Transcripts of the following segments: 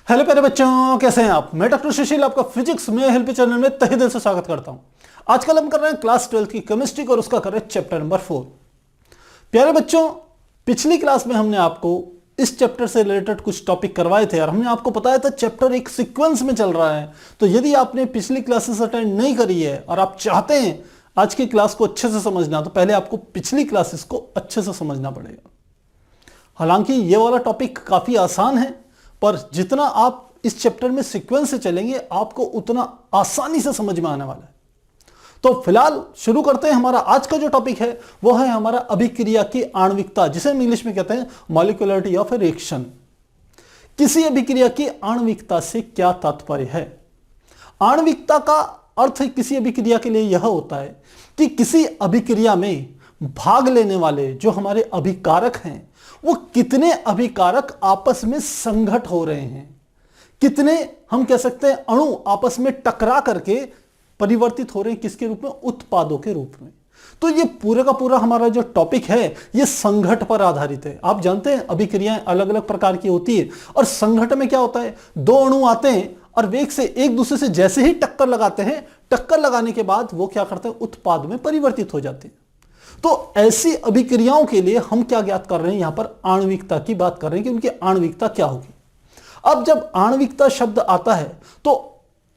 Hello प्यारे बच्चों, कैसे हैं आप। मैं डॉक्टर सुशील आपका फिजिक्स में हेल्प चैनल में तहे दिल से स्वागत करता हूं। आजकल हम कर रहे हैं क्लास 12 की केमिस्ट्री और उसका कर रहे हैं चैप्टर नंबर 4। प्यारे बच्चों, पिछली क्लास में हमने आपको इस चैप्टर से रिलेटेड कुछ टॉपिक करवाए थे और हमने आपको बताया था चैप्टर एक सीक्वेंस में चल रहा है। तो यदि आपने पिछली क्लासेस अटेंड नहीं करी है और आप चाहते हैं आज की क्लास को अच्छे से समझना, तो पहले आपको पिछली क्लासेस को अच्छे से समझना पड़ेगा। हालांकि ये वाला टॉपिक काफी आसान है, पर जितना आप इस चैप्टर में सीक्वेंस से चलेंगे आपको उतना आसानी से समझ में आने वाला है। तो फिलहाल शुरू करते हैं। हमारा आज का जो टॉपिक है वो है हमारा अभिक्रिया की आणविकता, जिसे हम इंग्लिश में कहते हैं मॉलिक्यूलरिटी ऑफ ए रिएक्शन। किसी अभिक्रिया की आणविकता से क्या तात्पर्य है? आणविकता का अर्थ किसी अभिक्रिया के लिए यह होता है कि किसी अभिक्रिया में भाग लेने वाले जो हमारे अभिकारक हैं वो कितने अभिकारक आपस में संघट हो रहे हैं, कितने हम कह सकते हैं अणु आपस में टकरा करके परिवर्तित हो रहे हैं, किसके रूप में? उत्पादों के रूप में। तो ये पूरा का पूरा हमारा जो टॉपिक है ये संघट पर आधारित है। आप जानते हैं अभिक्रियाएं अलग अलग प्रकार की होती है और संघट में क्या होता है, दो अणु आते हैं और वेग से एक दूसरे से जैसे ही टक्कर लगाते हैं, टक्कर लगाने के बाद वो क्या करते हैं, उत्पाद में परिवर्तित हो जाते हैं। तो ऐसी अभिक्रियाओं के लिए हम क्या ज्ञात कर रहे हैं, यहां पर आणविकता की बात कर रहे हैं कि उनकी आणविकता क्या होगी। अब जब आणविकता शब्द आता है तो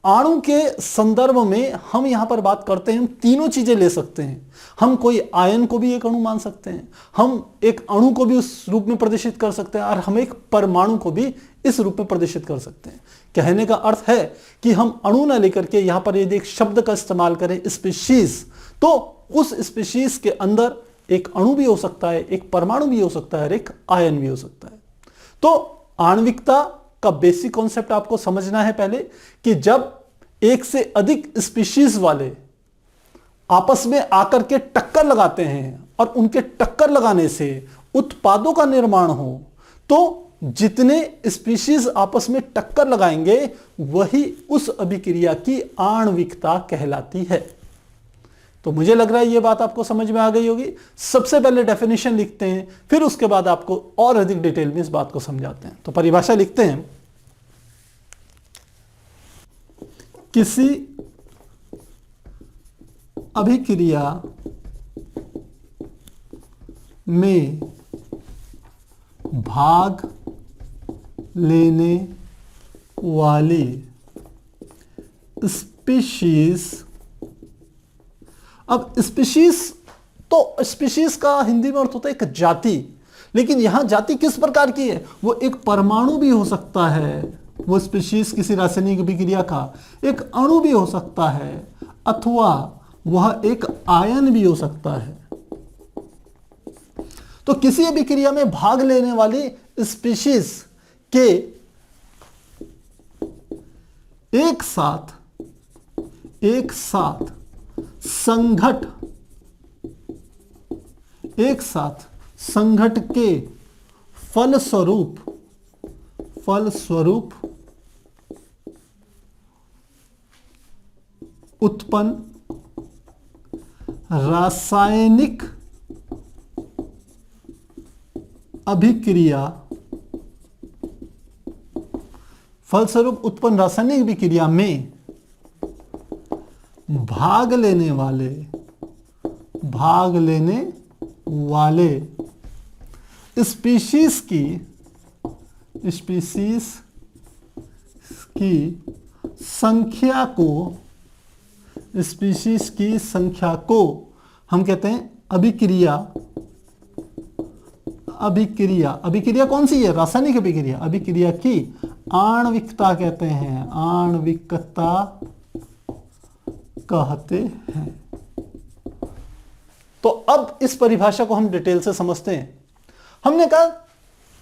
अणु के संदर्भ में हम यहां पर बात करते हैं, हम तीनों चीजें ले सकते हैं। हम कोई आयन को भी एक अणु मान सकते हैं, हम एक अणु को भी उस रूप में प्रदर्शित कर सकते हैं और हम एक परमाणु को भी इस रूप में प्रदर्शित कर सकते हैं। कहने का अर्थ है कि हम अणु ना लेकर के यहां पर यदि एक शब्द का इस्तेमाल करें स्पीशीज, तो उस स्पीशीज के अंदर एक अणु भी हो सकता है, एक परमाणु भी हो सकता है और एक आयन भी हो सकता है। तो आणविकता का बेसिक कॉन्सेप्ट आपको समझना है पहले कि जब एक से अधिक स्पीशीज वाले आपस में आकर के टक्कर लगाते हैं और उनके टक्कर लगाने से उत्पादों का निर्माण हो, तो जितने स्पीशीज आपस में टक्कर लगाएंगे वही उस अभिक्रिया की आणविकता कहलाती है। तो मुझे लग रहा है ये बात आपको समझ में आ गई होगी। सबसे पहले डेफिनेशन लिखते हैं, फिर उसके बाद आपको और अधिक डिटेल में इस बात को समझाते हैं। तो परिभाषा लिखते हैं, किसी अभिक्रिया में भाग लेने वाली स्पीशीज। अब स्पीशीज, तो स्पीशीज का हिंदी में अर्थ होता है एक जाति, लेकिन यहां जाति किस प्रकार की है? वो एक परमाणु भी हो सकता है, वो स्पीशीज किसी रासायनिक अभिक्रिया का एक अणु भी हो सकता है, अथवा वह एक आयन भी हो सकता है। तो किसी अभिक्रिया में भाग लेने वाली स्पीशीज के एक साथ संघट के फलस्वरूप उत्पन्न रासायनिक अभिक्रिया में भाग लेने वाले स्पीशीज की संख्या को हम कहते हैं अभिक्रिया कौन सी है? रासायनिक अभिक्रिया। अभिक्रिया की आणविकता कहते हैं, आणविकता कहते हैं। तो अब इस परिभाषा को हम डिटेल से समझते हैं। हमने कहा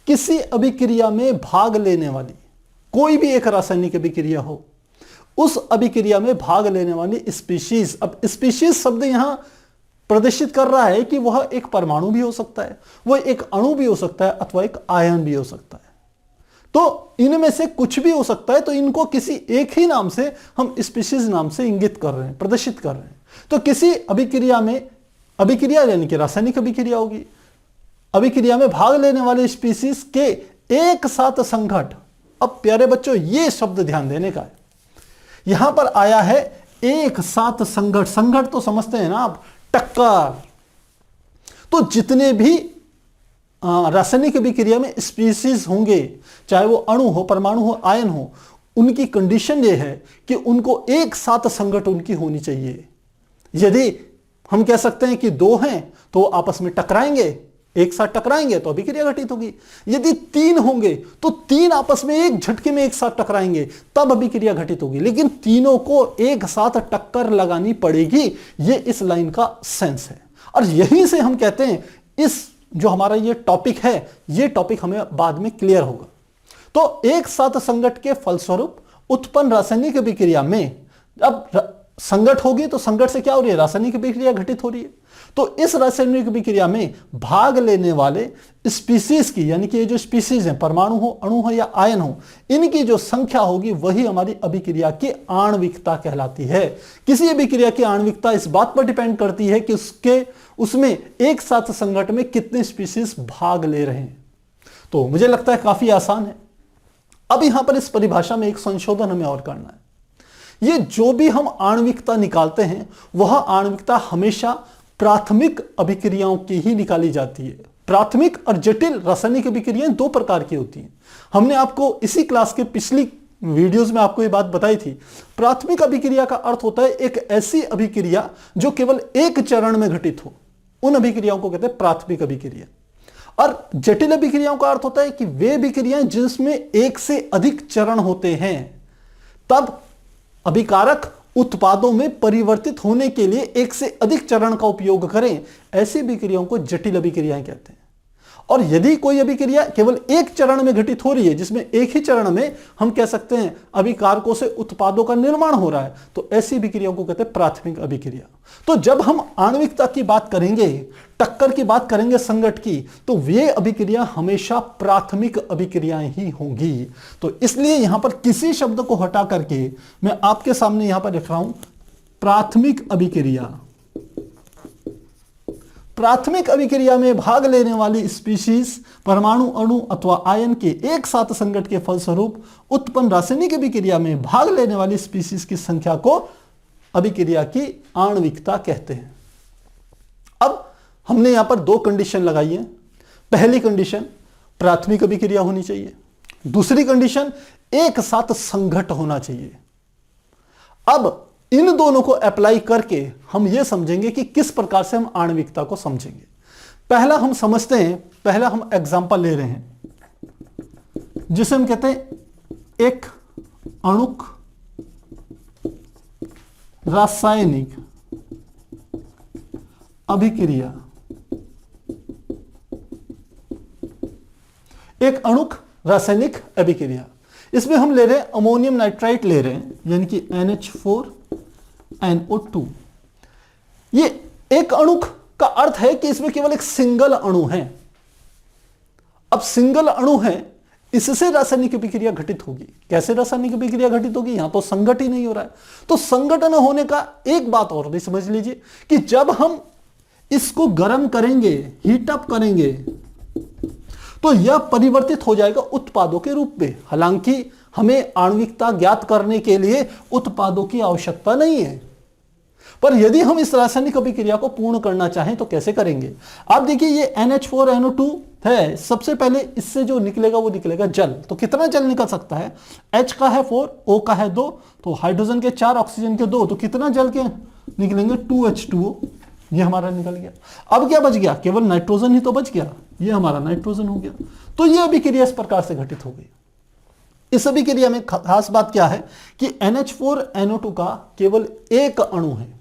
किसी अभिक्रिया में भाग लेने वाली कोई भी एक रासायनिक अभिक्रिया हो, उस अभिक्रिया में भाग लेने वाली स्पीशीज। अब स्पीशीज शब्द यहां प्रदर्शित कर रहा है कि वह एक परमाणु भी हो सकता है, वह एक अणु भी हो सकता है अथवा एक आयन भी हो सकता है। तो इनमें से कुछ भी हो सकता है, तो इनको किसी एक ही नाम से हम स्पीशीज नाम से इंगित कर रहे हैं, प्रदर्शित कर रहे हैं। तो किसी अभिक्रिया में, अभिक्रिया यानी कि रासायनिक अभिक्रिया होगी, अभिक्रिया में भाग लेने वाले स्पीशीज के एक साथ संघट, अब प्यारे बच्चों ये शब्द ध्यान देने का है, यहां पर आया है एक साथ संघट। संघट तो समझते हैं ना आप, टक्कर। तो जितने भी रासायनिक अभिक्रिया में स्पीसीज होंगे, चाहे वो अणु हो, परमाणु हो, आयन हो, उनकी कंडीशन ये है कि उनको एक साथ संघट उनकी होनी चाहिए। यदि हम कह सकते हैं कि दो हैं तो आपस में टकराएंगे, एक साथ टकराएंगे तो अभिक्रिया घटित होगी। यदि तीन होंगे तो तीन आपस में एक झटके में एक साथ टकराएंगे तब अभिक्रिया घटित होगी। लेकिन तीनों को एक साथ टक्कर लगानी पड़ेगी, ये इस लाइन का सेंस है। और यहीं से हम कहते हैं इस जो हमारा ये टॉपिक है, ये टॉपिक हमें बाद में क्लियर होगा। तो एक साथ संघट के फलस्वरूप उत्पन्न रासायनिक अभिक्रिया में, अब संघट होगी तो संघट से क्या हो रही है, रासायनिक अभिक्रिया घटित हो रही है। तो इस रासायनिक अभिक्रिया में भाग लेने वाले स्पीसीज की, यानी कि ये जो स्पीसीज हैं, परमाणु हो, अणु हो या आयन हो, इनकी जो संख्या होगी वही हमारी अभिक्रिया की आणविकता कहलाती है। किसी अभिक्रिया की आणविकता इस बात पर डिपेंड करती है कि उसमें एक साथ संघट में कितने स्पीसीज भाग ले रहे हैं। तो मुझे लगता है काफी आसान है। अब यहां पर इस परिभाषा में एक संशोधन हमें और करना है। ये जो भी हम आणविकता निकालते हैं वह आणविकता हमेशा प्राथमिक अभिक्रियाओं की ही निकाली जाती है। प्राथमिक और जटिल रासायनिक अभिक्रियाएं दो प्रकार की होती हैं। हमने आपको इसी क्लास के पिछली वीडियोस में आपको ये बात बताई थी। प्राथमिक अभिक्रिया का अर्थ होता है एक ऐसी अभिक्रिया जो केवल एक चरण में घटित हो, उन अभिक्रियाओं को कहते हैं प्राथमिक अभिक्रिया। और जटिल अभिक्रियाओं का अर्थ होता है कि वे अभिक्रियाएं जिसमें एक से अधिक चरण होते हैं। तब अभिकारक उत्पादों में परिवर्तित होने के लिए एक से अधिक चरण का उपयोग करें, ऐसी अभिक्रियाओं को जटिल अभिक्रियाएं कहते हैं। और यदि कोई अभिक्रिया केवल एक चरण में घटित हो रही है, जिसमें एक ही चरण में हम कह सकते हैं अभिकारकों से उत्पादों का निर्माण हो रहा है, तो ऐसी अभिक्रियाओं को कहते हैं प्राथमिक अभिक्रिया। तो जब हम आणविकता की बात करेंगे, टक्कर की बात करेंगे संघट की, तो वे अभिक्रिया हमेशा प्राथमिक अभिक्रियाएं ही होंगी। तो इसलिए यहां पर किसी शब्द को हटा करके मैं आपके सामने यहां पर लिख रहा हूं प्राथमिक अभिक्रिया। प्राथमिक अभिक्रिया में भाग लेने वाली स्पीशीज, परमाणु, अणु अथवा आयन के एक साथ संघट के फलस्वरूप उत्पन्न रासायनिक अभिक्रिया में भाग लेने वाली स्पीशीज की संख्या को अभिक्रिया की आणविकता कहते हैं। अब हमने यहां पर दो कंडीशन लगाई है। पहली कंडीशन प्राथमिक अभिक्रिया होनी चाहिए, दूसरी कंडीशन एक साथ संघट होना चाहिए। अब इन दोनों को अप्लाई करके हम यह समझेंगे कि किस प्रकार से हम आणविकता को समझेंगे। पहला हम समझते हैं, पहला हम एग्जांपल ले रहे हैं जिसे हम कहते हैं एक अणुक रासायनिक अभिक्रिया। एक अणुक रासायनिक अभिक्रिया, इसमें हम ले रहे हैं अमोनियम नाइट्राइट ले रहे हैं, यानी कि NH4NO2। ये एक अणुक का अर्थ है कि इसमें केवल एक सिंगल अणु है। अब सिंगल अणु है, इससे रासायनिक अभिक्रिया घटित होगी। कैसे रासायनिक अभिक्रिया घटित होगी, यहां तो संघट ही नहीं हो रहा है। तो संघट न होने का एक बात और भी समझ लीजिए कि जब हम इसको गर्म करेंगे, हीट अप करेंगे, तो यह परिवर्तित हो जाएगा उत्पादों के रूप में। हालांकि हमें आणविकता ज्ञात करने के लिए उत्पादों की आवश्यकता नहीं है, पर यदि हम इस रासायनिक अभिक्रिया को पूर्ण करना चाहें तो कैसे करेंगे। आप देखिए ये NH4NO2 है, सबसे पहले इससे जो निकलेगा वो निकलेगा जल। तो कितना जल निकल सकता है, H का है 4, O का है 2, तो हाइड्रोजन के 4, ऑक्सीजन के 2, तो कितना जल के निकलेंगे 2H2O। ये हमारा निकल गया। अब क्या बच गया, केवल नाइट्रोजन ही तो बच गया, ये हमारा नाइट्रोजन हो गया। तो ये अभिक्रिया इस प्रकार से घटित हो गई। इस अभिक्रिया में खास बात क्या है कि NH4NO2 का केवल एक अणु है,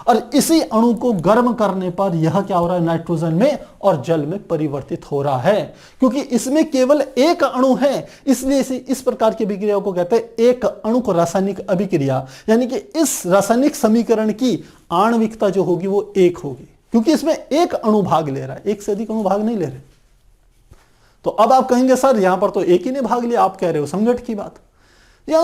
और इसी अणु को गर्म करने पर यह क्या हो रहा है, नाइट्रोजन में और जल में परिवर्तित हो रहा है। क्योंकि इसमें केवल एक अणु है, इसलिए इस प्रकार की अभिक्रिया को कहते हैं एक अणुक रासायनिक अभिक्रिया। यानी कि इस रासायनिक समीकरण की आणविकता जो होगी वो एक होगी, क्योंकि इसमें एक अणु भाग ले रहा है, एक से अधिक अणु भाग नहीं ले रहे। तो अब आप कहेंगे सर यहां पर तो एक ही ने भाग लिया, आप कह रहे हो संघट की बात। या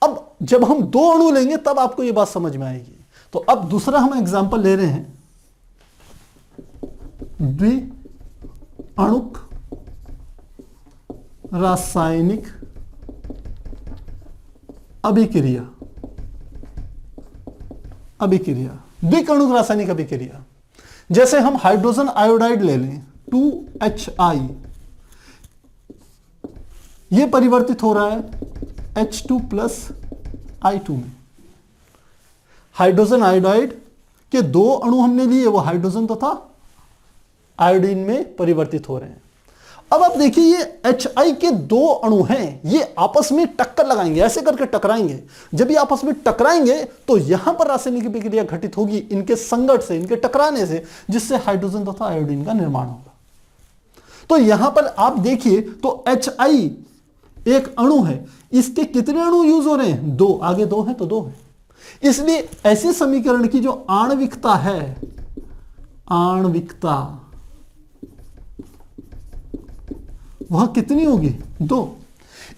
अब जब हम दो अणु लेंगे तब आपको यह बात समझ में आएगी। तो अब दूसरा हम एग्जांपल ले रहे हैं द्विअणुक रासायनिक अभिक्रिया, अभिक्रिया, द्विकणुक रासायनिक अभिक्रिया। जैसे हम हाइड्रोजन आयोडाइड ले लें 2HI, यह परिवर्तित हो रहा है H2 प्लस I2 में। हाइड्रोजन आयोडाइड के दो अणु हमने लिए, वो हाइड्रोजन तथा आयोडीन में परिवर्तित हो रहे हैं। अब आप देखिए ये HI के दो अणु हैं, ये आपस में टक्कर लगाएंगे, ऐसे करके टकराएंगे। जब ये आपस में टकराएंगे तो यहां पर रासायनिक अभिक्रिया घटित होगी इनके संघट से, इनके टकराने से, जिससे हाइड्रोजन तथा आयोडीन का निर्माण होगा। तो यहां पर आप देखिए तो HI एक अणु है, इसके कितने अणु यूज हो रहे हैं? दो, आगे दो हैं तो दो है। इसलिए ऐसे समीकरण की जो आणविकता है, आणविकता, वह कितनी होगी? दो।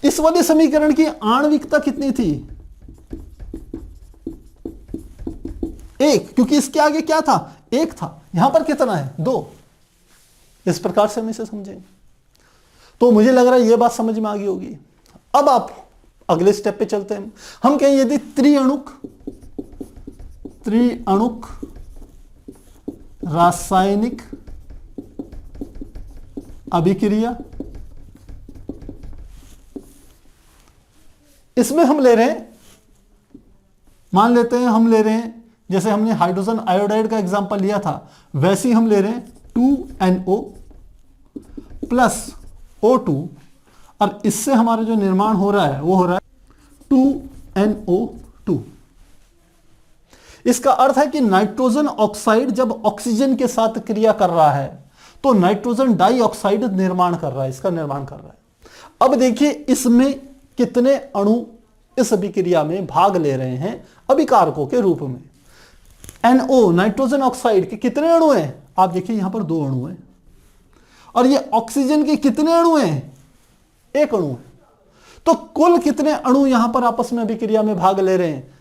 इस वाले समीकरण की आणविकता कितनी थी? एक, क्योंकि इसके आगे क्या था? एक था। यहां पर कितना है? दो। इस प्रकार से हम इसे समझेंगे तो मुझे लग रहा है यह बात समझ में आ गई होगी। अब आप अगले स्टेप पे चलते हैं। हम कहें यदि त्रिअणुक रासायनिक अभिक्रिया, इसमें हम ले रहे हैं, मान लेते हैं हम ले रहे हैं, जैसे हमने हाइड्रोजन आयोडाइड का एग्जांपल लिया था, वैसे ही हम ले रहे हैं 2NO प्लस O2, और इससे हमारा जो निर्माण हो रहा है वो हो रहा है 2NO2। इसका अर्थ है कि नाइट्रोजन ऑक्साइड जब ऑक्सीजन के साथ क्रिया कर रहा है तो नाइट्रोजन डाइऑक्साइड निर्माण कर रहा है, इसका निर्माण कर रहा है। अब देखिए इसमें कितने अणु इस अभिक्रिया में भाग ले रहे हैं अभिकारकों के रूप में। NO नाइट्रोजन ऑक्साइड के कितने अणु हैं? आप देखिए यहां पर दो अणु हैं, और ये ऑक्सीजन के कितने अणु हैं? एक अणु है। तो कुल कितने अणु यहां पर आपस में अभिक्रिया में भाग ले रहे हैं?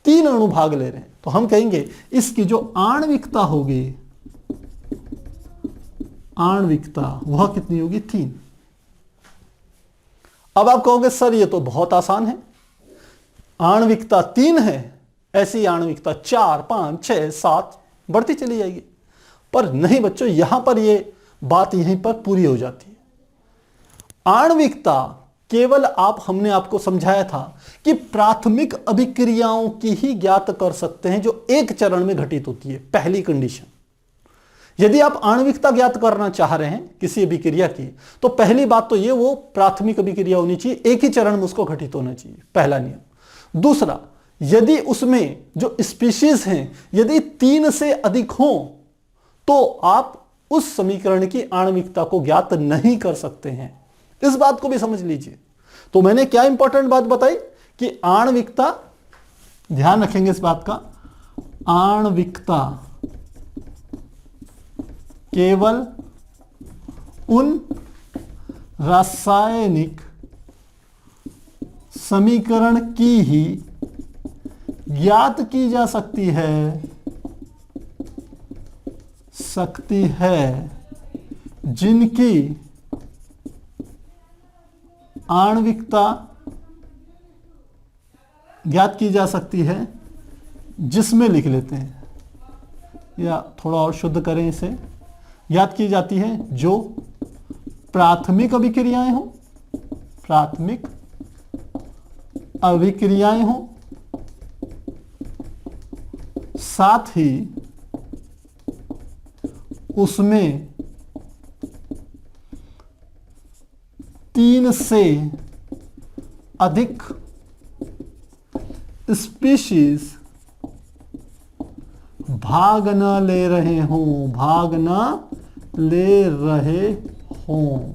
तीन अणु भाग ले रहे हैं। तो हम कहेंगे इसकी जो आणविकता होगी, आणविकता, वह कितनी होगी? 3। अब आप कहोगे सर ये तो बहुत आसान है, आणविकता 3 है, ऐसी आणविकता 4, 5, 6, 7 बढ़ती चली जाएगी। पर नहीं बच्चों, यहां पर ये बात यहीं पर पूरी हो जाती है। आणविकता केवल हमने आपको समझाया था कि प्राथमिक अभिक्रियाओं की ही ज्ञात कर सकते हैं जो एक चरण में घटित होती है, पहली कंडीशन। यदि आप आणविकता ज्ञात करना चाह रहे हैं किसी अभिक्रिया की, तो पहली बात तो ये वो प्राथमिक अभिक्रिया होनी चाहिए, एक ही चरण में उसको घटित होना चाहिए, पहला नियम। दूसरा, यदि उसमें जो स्पीशीज हैं यदि 3 से अधिक हो तो आप उस समीकरण की आणविकता को ज्ञात नहीं कर सकते हैं। इस बात को भी समझ लीजिए। तो मैंने क्या इंपॉर्टेंट बात बताई कि आणविकता, ध्यान रखेंगे इस बात का, आणविकता केवल उन रासायनिक समीकरण की ही ज्ञात की जा सकती है जिनकी आणविकता ज्ञात की जा सकती है, जिसमें लिख लेते हैं या थोड़ा और शुद्ध करें इसे, ज्ञात की जाती है जो प्राथमिक अभिक्रियाएं हो, प्राथमिक अभिक्रियाएं हो, साथ ही उसमें 3 से अधिक स्पीशीज भाग न ले रहे हों, भाग न ले रहे हों।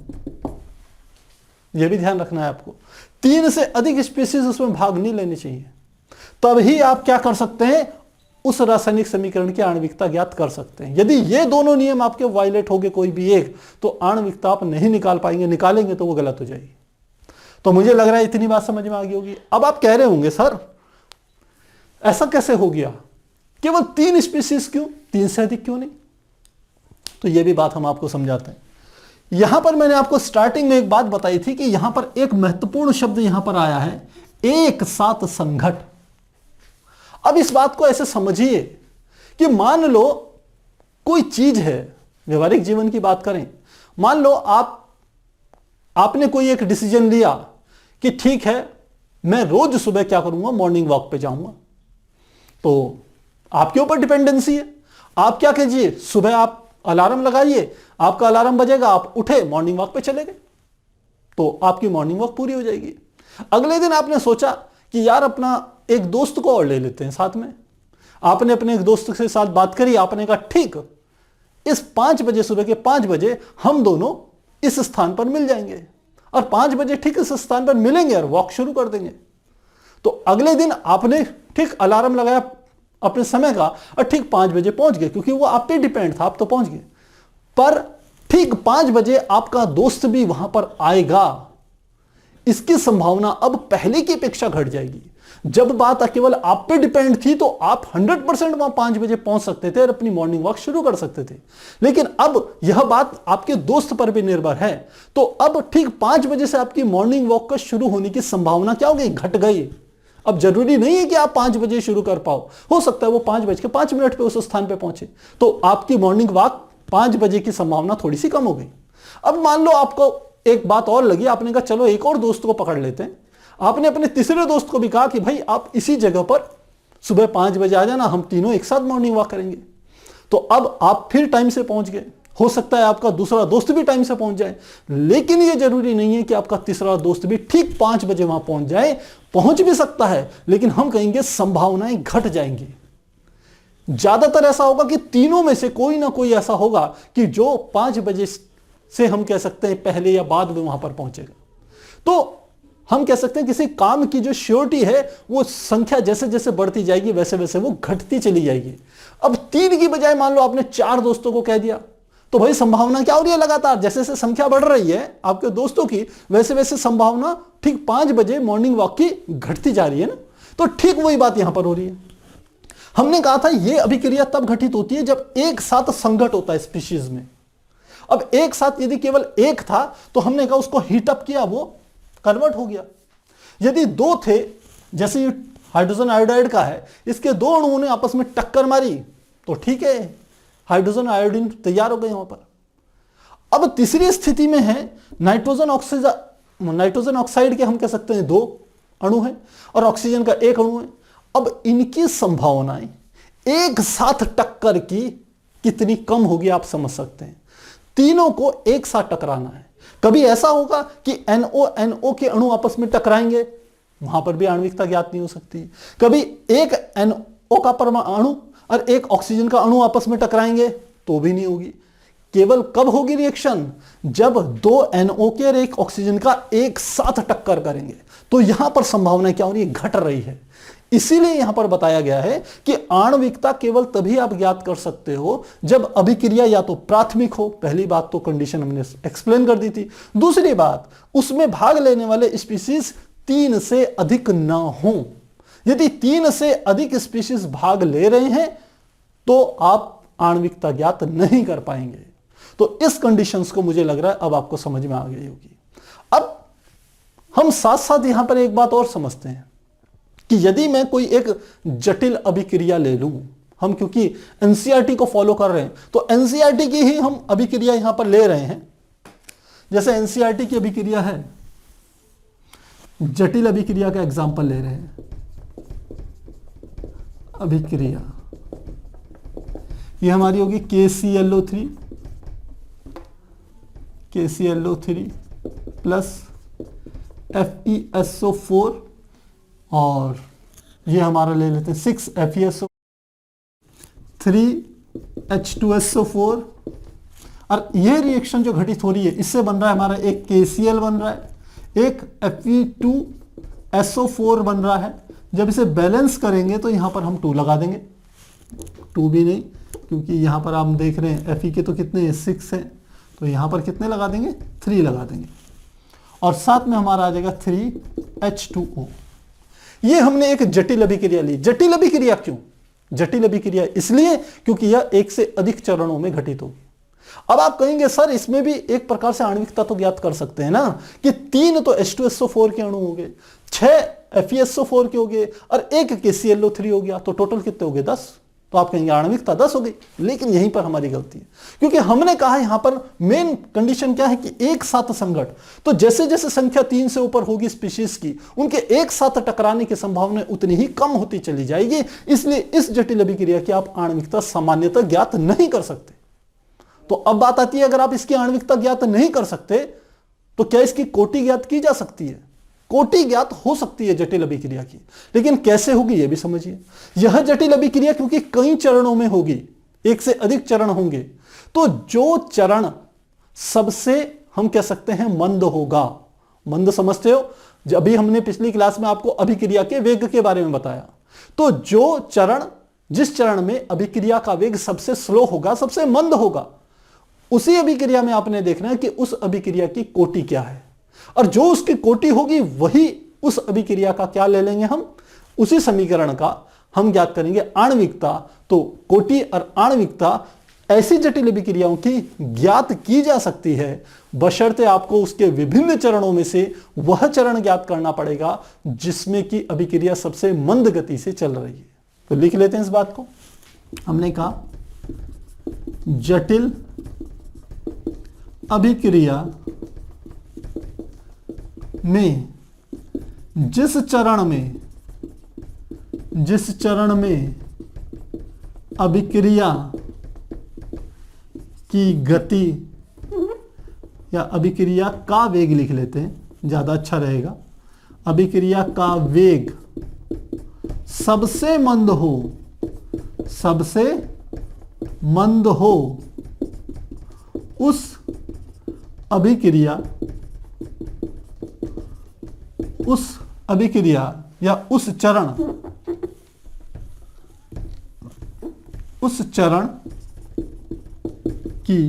यह भी ध्यान रखना है आपको, 3 से अधिक स्पीशीज उसमें भाग नहीं लेनी चाहिए, तभी आप क्या कर सकते हैं, उस रासायनिक समीकरण की आणविकता ज्ञात कर सकते हैं। यदि ये दोनों नियम आपके वायलेट हो गए कोई भी एक, तो आणविकता आप नहीं निकाल पाएंगे, निकालेंगे तो वो गलत हो जाएगी। तो मुझे लग रहा है इतनी बात समझ में आ गई होगी। अब आप कह रहे होंगे सर ऐसा कैसे हो गया, केवल 3 स्पीशीज क्यों, 3 से अधिक क्यों नहीं? तो ये भी बात हम आपको समझाते हैं। यहां पर मैंने आपको स्टार्टिंग में एक बात बताई थी कि यहां पर एक महत्वपूर्ण शब्द यहां पर आया है एक साथ संघट। अब इस बात को ऐसे समझिए कि मान लो कोई चीज है, व्यवहारिक जीवन की बात करें, मान लो आपने कोई एक डिसीजन लिया कि ठीक है मैं रोज सुबह क्या करूंगा, मॉर्निंग वॉक पे जाऊंगा। तो आपके ऊपर डिपेंडेंसी है। आप क्या कीजिए, सुबह आप अलार्म लगाइए, आपका अलार्म बजेगा, आप उठे, मॉर्निंग वॉक पे चले गए, तो आपकी मॉर्निंग वॉक पूरी हो जाएगी। अगले दिन आपने सोचा कि यार अपना एक दोस्त को और ले लेते हैं साथ में। आपने अपने एक दोस्त के साथ बात करी, आपने कहा ठीक इस 5 बजे, सुबह के 5 बजे हम दोनों इस स्थान पर मिल जाएंगे, और 5 बजे ठीक इस स्थान पर मिलेंगे और वॉक शुरू कर देंगे। तो अगले दिन आपने ठीक अलार्म लगाया अपने समय का और ठीक 5 बजे पहुंच गए, क्योंकि वो आप पे डिपेंड था, आप तो पहुंच गए। पर ठीक 5 बजे आपका दोस्त भी वहां पर आएगा, इसकी संभावना अब पहले की अपेक्षा घट जाएगी। जब बात केवल आप पे डिपेंड थी तो आप 100% वहां 5 बजे पहुंच सकते थे और अपनी मॉर्निंग वॉक शुरू कर सकते थे, लेकिन अब यह बात आपके दोस्त पर भी निर्भर है। तो अब ठीक 5 बजे से आपकी मॉर्निंग वॉक का शुरू होने की संभावना क्या हो गई, घट गई। अब जरूरी नहीं है कि आप 5 बजे शुरू कर पाओ, हो सकता है वो 5:05 पे उस स्थान पे पहुंचे, तो आपकी मॉर्निंग वॉक 5 बजे की संभावना थोड़ी सी कम हो गई। अब मान लो आपको एक बात और लगी, आपने कहा चलो एक और दोस्त को पकड़ लेते हैं। आपने अपने तीसरे दोस्त को भी कहा कि भाई आप इसी जगह पर सुबह 5 बजे आ जाना, हम तीनों एक साथ मॉर्निंग वॉक करेंगे। तो अब आप फिर टाइम से पहुंच गए, हो सकता है आपका दूसरा दोस्त भी टाइम से पहुंच जाए, लेकिन यह जरूरी नहीं है कि आपका तीसरा दोस्त भी ठीक 5 बजे वहां पहुंच जाए। पहुंच भी सकता है, लेकिन हम कहेंगे संभावनाएं घट जाएंगी। ज्यादातर ऐसा होगा कि तीनों में से कोई ना कोई ऐसा होगा कि जो 5 बजे से हम कह सकते हैं पहले या बाद में वहां पर पहुंचेगा। तो हम कह सकते हैं किसी काम की जो श्योरिटी है वो संख्या जैसे जैसे बढ़ती जाएगी वैसे वैसे वो घटती चली जाएगी। अब 3 की बजाय मान लो आपने 4 दोस्तों को कह दिया, तो भाई संभावना क्या हो रही है, लगातार जैसे जैसे संख्या बढ़ रही है आपके दोस्तों की, वैसे वैसे संभावना ठीक 5 बजे मॉर्निंग वॉक की घटती जा रही है ना। तो ठीक वही बात यहां पर हो रही है। हमने कहा था यह अभिक्रिया तब घटित होती है जब एक साथ संघट होता है स्पीशीज में। अब एक साथ यदि केवल एक था तो हमने कहा उसको हीट अप किया, वो कन्वर्ट हो गया। यदि 2 थे, जैसे हाइड्रोजन आयोडाइड का है, इसके 2 अणुओं ने आपस में टक्कर मारी तो ठीक है, हाइड्रोजन आयोडीन तैयार हो गए वहां पर। अब तीसरी स्थिति में है नाइट्रोजन ऑक्साइड के हम कह सकते हैं 2 अणु हैं और ऑक्सीजन का 1 अणु है। अब इनकी संभावनाएं एक साथ टक्कर की कितनी कम होगी आप समझ सकते हैं। तीनों को एक साथ टकराना है। कभी ऐसा होगा कि NO के अणु आपस में टकराएंगे, वहां पर भी आणविकता ज्ञात नहीं हो सकती। कभी एक NO का परमाणु और एक ऑक्सीजन का अणु आपस में टकराएंगे तो भी नहीं होगी। केवल कब होगी रिएक्शन, जब 2 NO के और 1 ऑक्सीजन का एक साथ टक्कर करेंगे। तो यहां पर संभावना क्या हो रही है, घट रही है। इसीलिए यहां पर बताया गया है कि आणविकता केवल तभी आप ज्ञात कर सकते हो जब अभिक्रिया या तो प्राथमिक हो। पहली बात तो कंडीशन हमने एक्सप्लेन कर दी थी। दूसरी बात, उसमें भाग लेने वाले स्पीशीज 3 से अधिक ना हो। यदि 3 से अधिक स्पीशीज भाग ले रहे हैं तो आप आणविकता ज्ञात नहीं कर पाएंगे। तो इस कंडीशंस को मुझे लग रहा है अब आपको समझ में आ गई होगी। अब हम साथ साथ यहां पर एक बात और समझते हैं कि यदि मैं कोई एक जटिल अभिक्रिया ले लूं, हम क्योंकि एनसीईआरटी को फॉलो कर रहे हैं तो एनसीईआरटी की ही हम अभिक्रिया यहां पर ले रहे हैं। जैसे एनसीईआरटी की अभिक्रिया है, जटिल अभिक्रिया का एग्जांपल ले रहे हैं। अभिक्रिया ये हमारी होगी KClO3 प्लस FeSO4 और ये हमारा ले लेते हैं 6FeSO, 3H2SO4। और यह रिएक्शन जो घटित हो रही है इससे बन रहा है हमारा एक KCl बन रहा है, एक Fe2SO4 बन रहा है। जब इसे बैलेंस करेंगे तो यहां पर हम 2 लगा देंगे, 2 भी नहीं क्योंकि यहां पर हम देख रहे हैं Fe के तो कितने हैं, 6 हैं, तो यहां पर कितने लगा देंगे, 3 लगा देंगे। और साथ में हमारा आ जाएगा 3H2O। ये हमने एक जटिल अभिक्रिया ली। जटिल अभिक्रिया क्यों, जटिल अभिक्रिया इसलिए क्योंकि यह 1 से अधिक चरणों में घटित होगी। अब आप कहेंगे सर इसमें भी एक प्रकार से आणविकता तो ज्ञात कर सकते हैं ना कि 3 तो H2SO4 के अणु हो गए, 6 FeSO4 के हो गए और एक KClO3 हो गया, तो टोटल कितने हो गए 10। तो आप कहेंगे आणविकता 10 हो गई, लेकिन यहीं पर हमारी गलती है, क्योंकि हमने कहा यहां पर मेन कंडीशन क्या है कि एक साथ संघट, तो जैसे जैसे संख्या 3 से ऊपर होगी स्पीशीज की, उनके एक साथ टकराने की संभावना उतनी ही कम होती चली जाएगी। इसलिए इस जटिल अभिक्रिया की आप आणविकता सामान्यतः ज्ञात नहीं कर सकते। तो अब बात आती है, अगर आप इसकी आणविकता ज्ञात नहीं कर सकते तो क्या इसकी कोटि ज्ञात की जा सकती है? कोटि ज्ञात हो सकती है जटिल अभिक्रिया की, लेकिन कैसे होगी यह भी समझिए। यह जटिल अभिक्रिया क्योंकि कई चरणों में होगी, एक से अधिक चरण होंगे, तो जो चरण सबसे हम कह सकते हैं मंद होगा, मंद समझते हो, अभी हमने पिछली क्लास में आपको अभिक्रिया के वेग के बारे में बताया, तो जो चरण, जिस चरण में अभिक्रिया का वेग सबसे स्लो होगा, सबसे मंद होगा, उसी अभिक्रिया में आपने देखना है कि उस अभिक्रिया की कोटि क्या है, और जो उसकी कोटि होगी वही उस अभिक्रिया का क्या ले लेंगे हम, उसी समीकरण का हम ज्ञात करेंगे आणविकता। तो कोटि और आणविकता ऐसी जटिल अभिक्रियाओं की ज्ञात की जा सकती है, बशर्ते आपको उसके विभिन्न चरणों में से वह चरण ज्ञात करना पड़ेगा जिसमें कि अभिक्रिया सबसे मंद गति से चल रही है। तो लिख लेते हैं इस बात को। हमने कहा जटिल अभिक्रिया में जिस चरण में अभिक्रिया की गति या अभिक्रिया का वेग लिख लेते हैं, ज्यादा अच्छा रहेगा, अभिक्रिया का वेग सबसे मंद हो, उस अभिक्रिया या उस चरण की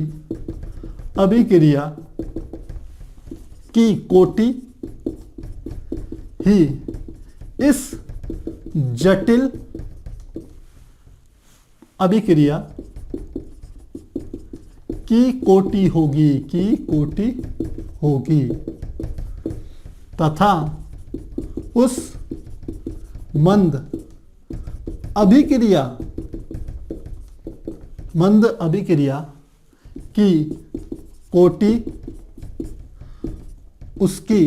अभिक्रिया की कोटि ही इस जटिल अभिक्रिया की कोटि होगी तथा उस मंद अभिक्रिया की कोटि उसकी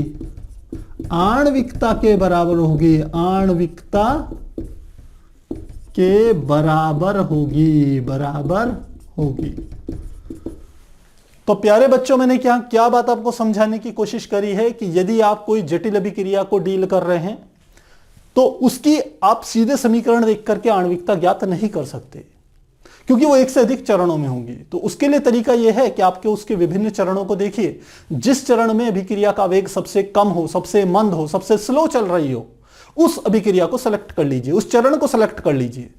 आणविकता के बराबर होगी, बराबर होगी। तो प्यारे बच्चों, मैंने क्या बात आपको समझाने की कोशिश करी है कि यदि आप कोई जटिल अभिक्रिया को डील कर रहे हैं तो उसकी आप सीधे समीकरण देख करके आणविकता ज्ञात नहीं कर सकते, क्योंकि वो एक से अधिक चरणों में होंगी। तो उसके लिए तरीका यह है कि आपके उसके विभिन्न चरणों को देखिए, जिस चरण में अभिक्रिया का वेग सबसे कम हो, सबसे मंद हो, सबसे स्लो चल रही हो, उस अभिक्रिया को सेलेक्ट कर लीजिए, उस चरण को सेलेक्ट कर लीजिए।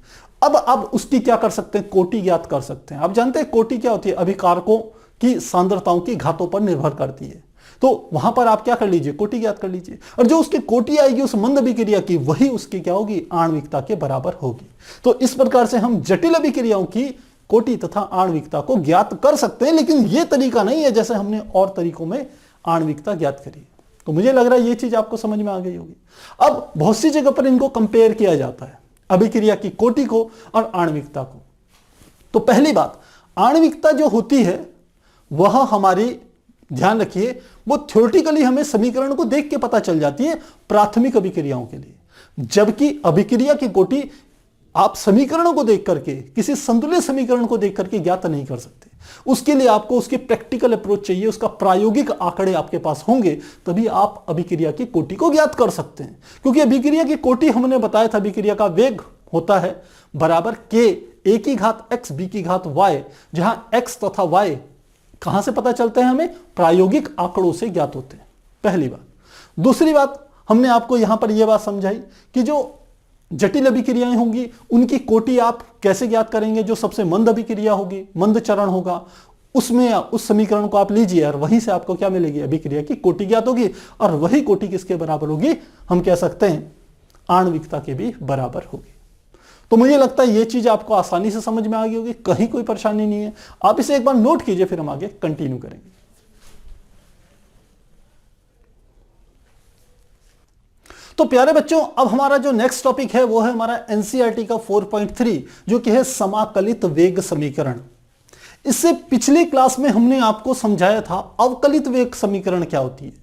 अब उसकी क्या कर सकते हैं, कोटि ज्ञात कर सकते हैं। आप जानते हैं कोटि क्या होती है, अभिकारकों की सांद्रताओं की घातों पर निर्भर करती है। तो वहां पर आप क्या कर लीजिए, कोटि ज्ञात कर लीजिए, और जो उसकी कोटि आएगी उस मंद अभिक्रिया की, वही उसकी क्या होगी, आणविकता के बराबर होगी। तो इस प्रकार से हम जटिल अभिक्रियाओं की कोटि तथा आणविकता को ज्ञात कर सकते हैं, लेकिन यह तरीका नहीं है जैसे हमने और तरीकों में आणविकता ज्ञात करी। तो मुझे लग रहा है यह चीज आपको समझ में आ गई होगी। अब बहुत सी जगह पर इनको कंपेयर किया जाता है, अभिक्रिया की कोटि को और आणविकता को। तो पहली बात, आणविकता जो होती है वह हमारी, ध्यान रखिए, वो थ्योरेटिकली हमें समीकरण को देख के पता चल जाती है प्राथमिक अभिक्रियाओं के लिए, जबकि अभिक्रिया की कोटि आप समीकरणों को देख करके, किसी संतुलित समीकरण को देख करके ज्ञात नहीं कर सकते। उसके लिए आपको उसकी प्रैक्टिकल अप्रोच चाहिए, उसका प्रायोगिक आंकड़े आपके पास होंगे, तभी आप अभिक्रिया की कोटि को ज्ञात कर सकते हैं। क्योंकि अभिक्रिया की कोटि हमने बताया था, अभिक्रिया का वेग होता है बराबर k a की घात x b की घात y, जहां x तथा y कहां से पता चलते हैं, हमें प्रायोगिक आंकड़ों से ज्ञात होते हैं, पहली बात। दूसरी बात, हमने आपको यहां पर यह बात समझाई कि जो जटिल अभिक्रियाएं होंगी उनकी कोटि आप कैसे ज्ञात करेंगे, जो सबसे मंद अभिक्रिया होगी, मंद चरण होगा, उसमें उस समीकरण को आप लीजिए और वहीं से आपको क्या मिलेगी, अभिक्रिया की कोटि ज्ञात होगी, और वही कोटि किसके बराबर होगी, हम कह सकते हैं आणविकता के भी बराबर होगी। तो मुझे लगता है यह चीज आपको आसानी से समझ में आ गई होगी, कहीं कोई परेशानी नहीं है। आप इसे एक बार नोट कीजिए, फिर हम आगे कंटिन्यू करेंगे। तो प्यारे बच्चों, अब हमारा जो नेक्स्ट टॉपिक है वो है हमारा एनसीईआरटी का 4.3, जो कि है समाकलित वेग समीकरण। इससे पिछली क्लास में हमने आपको समझाया था अवकलित वेग समीकरण क्या होती है।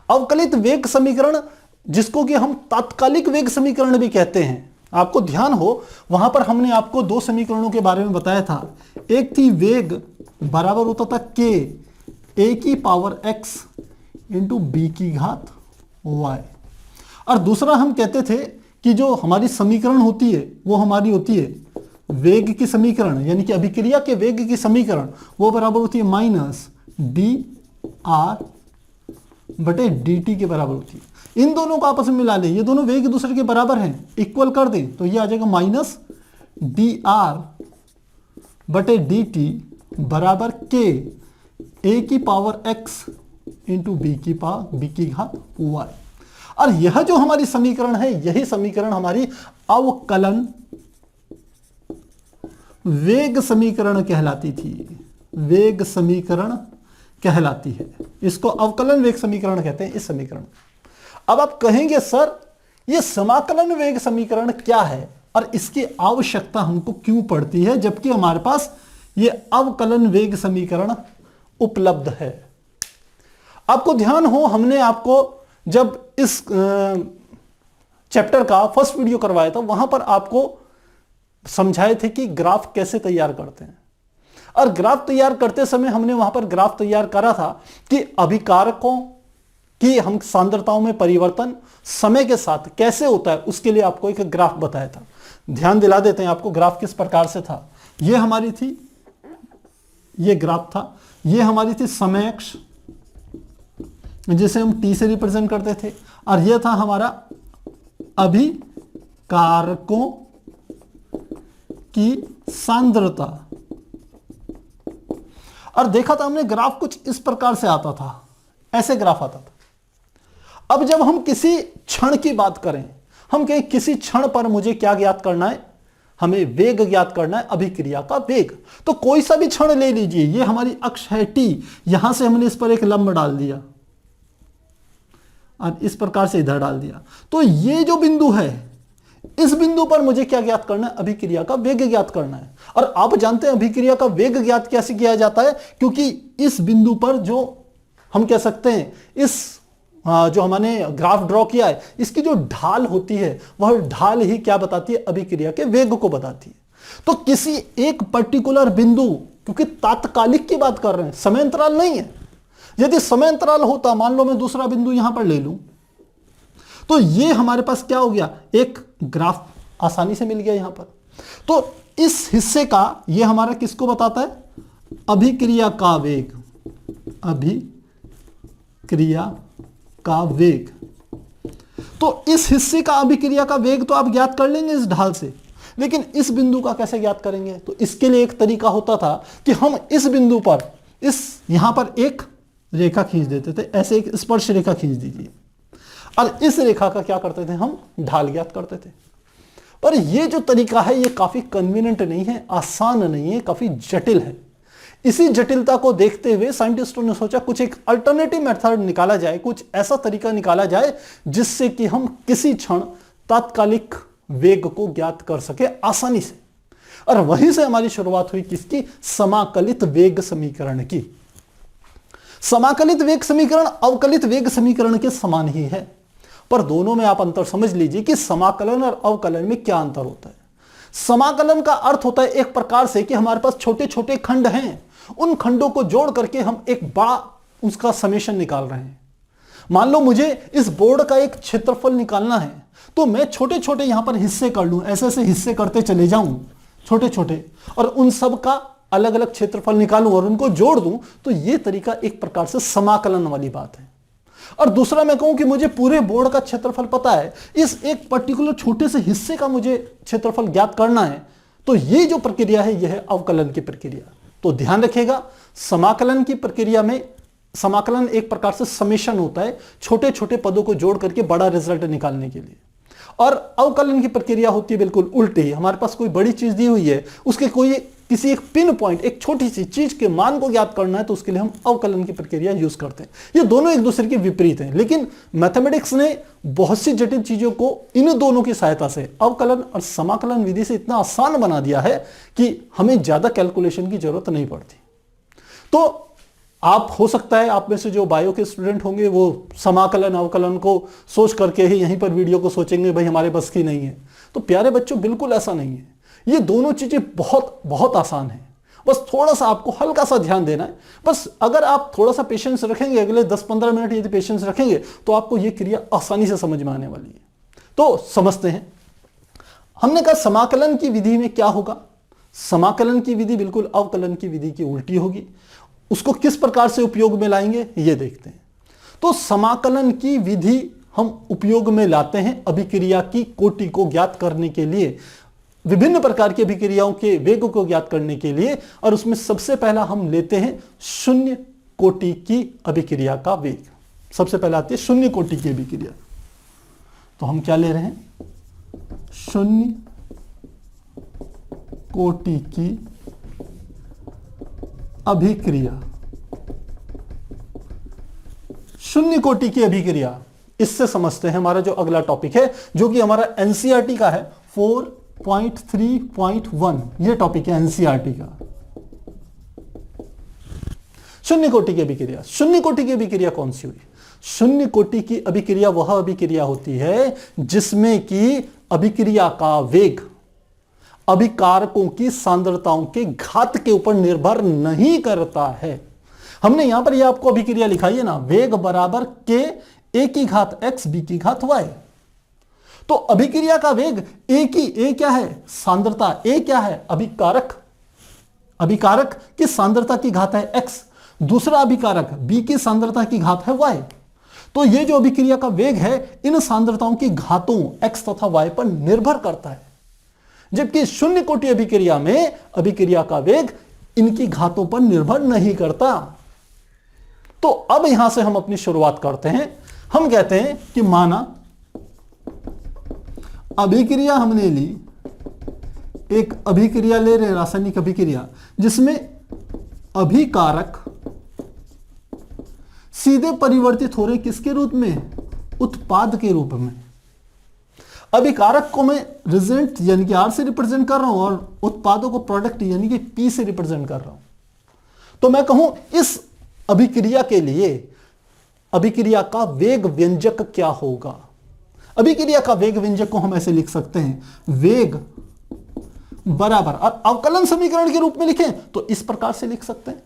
अवकलित वेग समीकरण, जिसको कि हम तात्कालिक वेग समीकरण भी कहते हैं, आपको ध्यान हो वहां पर हमने आपको दो समीकरणों के बारे में बताया था। एक थी वेग बराबर होता था k a की पावर x इंटू बी की घात y, और दूसरा हम कहते थे कि जो हमारी समीकरण होती है वो हमारी होती है वेग की समीकरण, यानी कि अभिक्रिया के वेग की समीकरण, वो बराबर होती है माइनस डी आर बटे डी टी के बराबर होती है। इन दोनों को आपस में मिला लें, ये दोनों वेग एक दूसरे के बराबर हैं, इक्वल कर दें तो ये आ जाएगा माइनस डी आर बटे डी टी बराबर के ए की पावर एक्स इंटू बी की घात वाई। और यह जो हमारी समीकरण है, यही समीकरण हमारी अवकलन वेग समीकरण कहलाती थी, वेग समीकरण कहलाती है। इसको अवकलन वेग समीकरण कहते हैं, इस समीकरण। अब आप कहेंगे सर ये समाकलन वेग समीकरण क्या है और इसकी आवश्यकता हमको क्यों पड़ती है, जबकि हमारे पास ये अवकलन वेग समीकरण उपलब्ध है। आपको ध्यान हो, हमने आपको जब इस चैप्टर का फर्स्ट वीडियो करवाया था, वहां पर आपको समझाए थे कि ग्राफ कैसे तैयार करते हैं। और ग्राफ तैयार करते समय हमने वहां पर ग्राफ तैयार करा था कि अभिकारकों की हम सांद्रताओं में परिवर्तन समय के साथ कैसे होता है, उसके लिए आपको एक ग्राफ बताया था। ध्यान दिला देते हैं आपको ग्राफ किस प्रकार से था। ये हमारी थी, ये ग्राफ था, ये हमारी थी समय अक्ष जिसे हम टी से रिप्रेजेंट करते थे, और यह था हमारा अभिकारकों की सांद्रता। और देखा था हमने ग्राफ कुछ इस प्रकार से आता था, ऐसे ग्राफ आता था। अब जब हम किसी क्षण की बात करें, हम कहें किसी क्षण पर मुझे क्या ज्ञात करना है, हमें वेग ज्ञात करना है, अभिक्रिया का वेग। तो कोई सा भी क्षण ले लीजिए, ये हमारी अक्ष है टी, यहां से हमने इस पर एक लंब डाल दिया और इस प्रकार से इधर डाल दिया। तो ये जो बिंदु है, इस बिंदु पर मुझे क्या ज्ञात करना है, अभिक्रिया का वेग ज्ञात करना है। और आप जानते हैं अभिक्रिया का वेग ज्ञात कैसे किया जाता है, क्योंकि इस बिंदु पर जो हम कह सकते हैं, इस जो हमने ग्राफ ड्रॉ किया है, इसकी जो ढाल होती है वह ढाल ही क्या बताती है, अभिक्रिया के वेग को बताती है। तो किसी एक पर्टिकुलर बिंदु, क्योंकि तात्कालिक की बात कर रहे हैं, समय अंतराल नहीं है। यदि समय अंतराल होता, मान लो मैं दूसरा बिंदु यहां पर ले लूं, तो ये हमारे पास क्या हो गया, एक ग्राफ आसानी से मिल गया यहां पर। तो इस हिस्से का ये हमारा किसको बताता है, अभिक्रिया का वेग, अभिक्रिया का वेग। तो इस हिस्से का अभिक्रिया का वेग तो आप ज्ञात कर लेंगे इस ढाल से, लेकिन इस बिंदु का कैसे ज्ञात करेंगे। तो इसके लिए एक तरीका होता था कि हम इस बिंदु पर, इस यहां पर एक रेखा खींच देते थे, ऐसे एक स्पर्श रेखा खींच दीजिए, और इस रेखा का क्या करते थे, हम ढाल ज्ञात करते थे। पर यह जो तरीका है ये काफी कन्वीनियंट नहीं है, आसान नहीं है, काफी जटिल है। इसी जटिलता को देखते हुए साइंटिस्टों ने सोचा कुछ एक अल्टरनेटिव मेथड निकाला जाए, कुछ ऐसा तरीका निकाला जाए जिससे कि हम किसी क्षण तात्कालिक वेग को ज्ञात कर सके आसानी से। और वहीं से हमारी शुरुआत हुई किसकी, समाकलित वेग समीकरण की। समाकलित वेग समीकरण अवकलित वेग समीकरण के समान ही है, पर दोनों में आप अंतर समझ लीजिए कि समाकलन और अवकलन में क्या अंतर होता है। समाकलन का अर्थ होता है एक प्रकार से कि हमारे पास छोटे छोटे खंड हैं, उन खंडों को जोड़ करके हम एक बड़ा उसका समेशन निकाल रहे हैं। मान लो मुझे इस बोर्ड का एक क्षेत्रफल निकालना है, तो मैं छोटे छोटे यहां पर हिस्से कर लूं, ऐसे ऐसे हिस्से करते चले जाऊं छोटे छोटे, और उन सब का अलग अलग क्षेत्रफल निकालूं और उनको जोड़ दूं। तो यह तरीका एक प्रकार से समाकलन वाली बात है। और दूसरा मैं कहूं कि मुझे पूरे बोर्ड का क्षेत्रफल पता है, इस एक पर्टिकुलर छोटे से हिस्से का मुझे क्षेत्रफल ज्ञात करना है, तो ये जो प्रक्रिया है यह है अवकलन की प्रक्रिया। तो ध्यान रखिएगा, समाकलन की प्रक्रिया में समाकलन एक प्रकार से समेशन होता है, छोटे छोटे पदों को जोड़ करके बड़ा रिजल्ट निकालने के लिए। और अवकलन की प्रक्रिया होती है बिल्कुल उल्टी, हमारे पास कोई बड़ी चीज दी हुई है, उसके कोई किसी एक पिन पॉइंट, एक छोटी सी चीज के मान को ज्ञात करना है तो उसके लिए हम अवकलन की प्रक्रिया यूज करते हैं। ये दोनों एक दूसरे के विपरीत हैं, लेकिन मैथमेटिक्स ने बहुत सी जटिल चीजों को इन दोनों की सहायता से, अवकलन और समाकलन विधि से इतना आसान बना दिया है कि हमें ज्यादा कैलकुलेशन की जरूरत नहीं पड़ती। तो आप, हो सकता है आप में से जो बायो के स्टूडेंट होंगे वो समाकलन अवकलन को सोच करके ही यहीं पर वीडियो को सोचेंगे भाई हमारे बस की नहीं है। तो प्यारे बच्चों, बिल्कुल ऐसा नहीं है। ये दोनों चीजें बहुत बहुत आसान है, बस थोड़ा सा आपको हल्का सा ध्यान देना है। बस अगर आप थोड़ा सा पेशेंस रखेंगे, अगले 10-15 मिनट यदि पेशेंस रखेंगे तो आपको ये क्रिया आसानी से समझ में आने वाली है। तो समझते हैं। हमने कहा समाकलन की विधि में क्या होगा। समाकलन की विधि बिल्कुल अवकलन की विधि की उल्टी होगी। उसको किस प्रकार से उपयोग में लाएंगे ये देखते हैं। तो समाकलन की विधि हम उपयोग में लाते हैं अभिक्रिया की कोटि को ज्ञात करने के लिए, विभिन्न प्रकार की अभिक्रियाओं के वेग को ज्ञात करने के लिए। और उसमें सबसे पहला हम लेते हैं शून्य कोटि की अभिक्रिया का वेग। सबसे पहले आती है शून्य कोटि की अभिक्रिया। तो हम क्या ले रहे हैं, शून्य कोटि की अभिक्रिया। शून्य कोटि की अभिक्रिया, इससे समझते हैं हमारा जो अगला टॉपिक है, जो कि हमारा एनसीईआरटी का है 4.3.1। ये टॉपिक है एनसीईआरटी का, शून्य कोटि की अभिक्रिया। शून्य कोटि की अभिक्रिया कौन सी हुई? शून्य कोटि की अभिक्रिया वह अभिक्रिया होती है जिसमें कि अभिक्रिया का वेग अभिकारकों की सांद्रताओं के घात के ऊपर निर्भर नहीं करता है। हमने यहां पर यह आपको अभिक्रिया लिखाई है ना, वेग बराबर के ए की घात x बी की घात y। तो अभिक्रिया का वेग ए की, ए क्या है? सांद्रता। ए क्या है? अभिकारक। अभिकारक की सांद्रता की घात है x, दूसरा अभिकारक बी की सांद्रता की घात है y। तो ये जो अभिक्रिया का वेग है इन सांद्रताओं की घातों x तथा y पर निर्भर करता है, जबकि शून्य कोटि अभिक्रिया में अभिक्रिया का वेग इनकी घातों पर निर्भर नहीं करता। तो अब यहां से हम अपनी शुरुआत करते हैं। हम कहते हैं कि माना अभिक्रिया हमने ली, एक अभिक्रिया ले रहे, रासायनिक अभिक्रिया, जिसमें अभिकारक सीधे परिवर्तित हो रहे किसके रूप में? उत्पाद के रूप में। अभिकारक को मैं रिजल्ट यानी कि R से रिप्रेजेंट कर रहा हूं और उत्पादों को प्रोडक्ट यानी कि P से रिप्रेजेंट कर रहा हूं। तो मैं कहूं इस अभिक्रिया के लिए अभिक्रिया का वेग व्यंजक क्या होगा? अभिक्रिया का वेग व्यंजक को हम ऐसे लिख सकते हैं, वेग बराबर, और अवकलन समीकरण के रूप में लिखें तो इस प्रकार से लिख सकते हैं।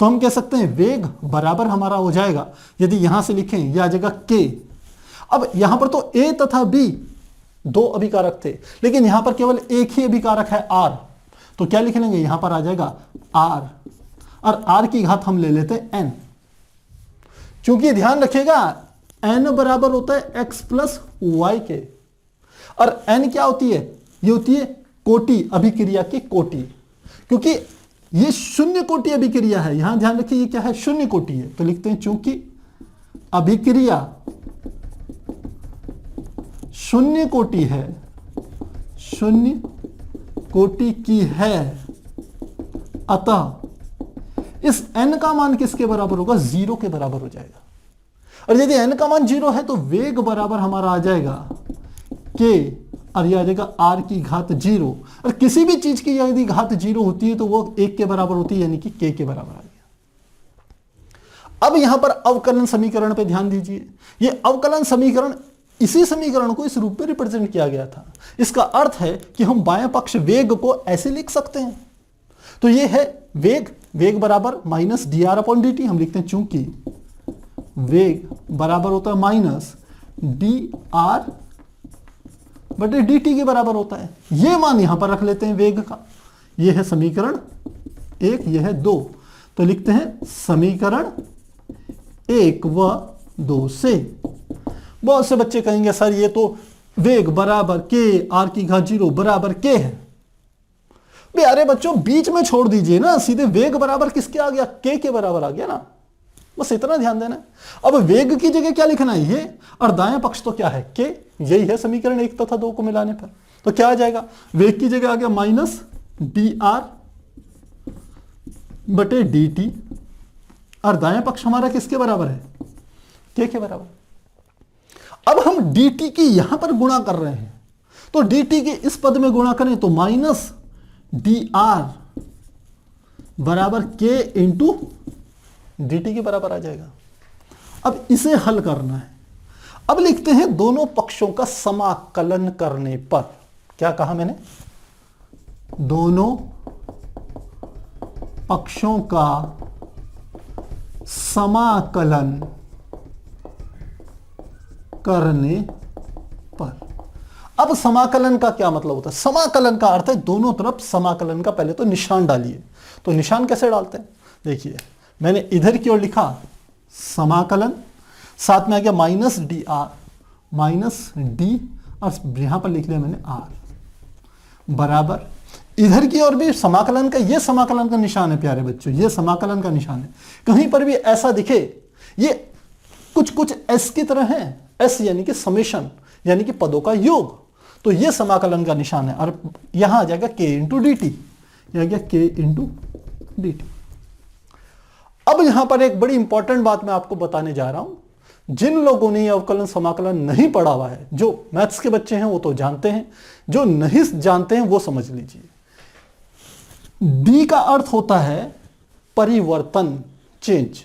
तो हम कह सकते हैं वेग बराबर हमारा हो जाएगा, यदि यहां से लिखें यह आ जाएगा K। अब यहां पर तो A तथा B दो अभिकारक थे, लेकिन यहां पर केवल एक ही अभिकारक है R। तो क्या लिख लेंगे? यहां पर आ जाएगा R, और R की घात हम ले लेते हैं N। क्योंकि ध्यान रखिएगा N बराबर होता है x प्लस वाई के, और N क्या होती है? ये होती है कोटि, अभिक्रिया की कोटि। क्योंकि ये शून्य कोटि अभिक्रिया है, यहां ध्यान रखिए ये क्या है? शून्य कोटि है। तो लिखते हैं चूंकि अभिक्रिया शून्य कोटि है, शून्य कोटि की है, अतः इस n का मान किसके बराबर होगा? 0 के बराबर हो जाएगा। और यदि n का मान 0 है तो वेग बराबर हमारा आ जाएगा k, और यह आ जाएगा r की घात 0। और किसी भी चीज की यदि घात 0 होती है तो वो 1 के बराबर होती है, यानी कि k के बराबर आ गया। अब यहां पर अवकलन समीकरण पे ध्यान दीजिए। ये अवकलन समीकरण, इसी समीकरण को इस रूप में रिप्रेजेंट किया गया था। इसका अर्थ है कि हम बाएं पक्ष वेग को ऐसे लिख सकते हैं। तो ये है वेग, वेग बराबर माइनस dr/dt। हम लिखते हैं चूंकि वेग बराबर होता है माइनस dr/dt के बराबर होता है। ये मान यहां पर रख लेते हैं वेग का। ये है समीकरण 1, ये है 2। तो लिखते हैं समीकरण 1 व 2 से। बहुत से बच्चे कहेंगे सर ये तो वेग बराबर k, r की घात 0 बराबर k है। अरे बच्चों बीच में छोड़ दीजिए ना, सीधे वेग बराबर किसके आ गया? k के बराबर आ गया ना, बस इतना ध्यान देना है। अब वेग की जगह क्या लिखना है? ये, और दाएं पक्ष तो क्या है? k। यही है समीकरण 1 तथा 2 को मिलाने पर। तो क्या आ जाएगा? वेग की जगह आ गया माइनस dr बटे डी टी, और दाएं पक्ष हमारा किसके बराबर है, के बराबर। अब हम डी टी की यहां पर गुणा कर रहे हैं, तो डी टी के इस पद में गुणा करें तो माइनस डी आर बराबर के इंटू डी टी के बराबर आ जाएगा। अब इसे हल करना है। अब लिखते हैं दोनों पक्षों का समाकलन करने पर, क्या कहा मैंने, दोनों पक्षों का समाकलन करने पर। अब समाकलन का क्या मतलब होता है, समाकलन का अर्थ है दोनों तरफ समाकलन का पहले तो निशान डालिए। तो निशान कैसे डालते हैं, देखिए मैंने इधर की ओर लिखा समाकलन, साथ में आ गया minus D R, minus D, और यहां पर लिख लिया मैंने आर बराबर, इधर की ओर भी समाकलन का, ये समाकलन का निशान है प्यारे बच्चों, ये समाकलन का निशान है। कहीं पर भी ऐसा दिखे, ये कुछ कुछ एस की तरह है, एस यानी कि समेशन, यानी कि पदों का योग, तो ये समाकलन का निशान है। और यहां आ जाएगा के इंटू डी टी, यह आ गया के इंटू डी टी। अब यहां पर एक बड़ी इंपॉर्टेंट बात मैं आपको बताने जा रहा हूं, जिन लोगों ने अवकलन समाकलन नहीं पढ़ा हुआ है, जो मैथ्स के बच्चे हैं वो तो जानते हैं, जो नहीं जानते हैं वो समझ लीजिए। डी का अर्थ होता है परिवर्तन, चेंज,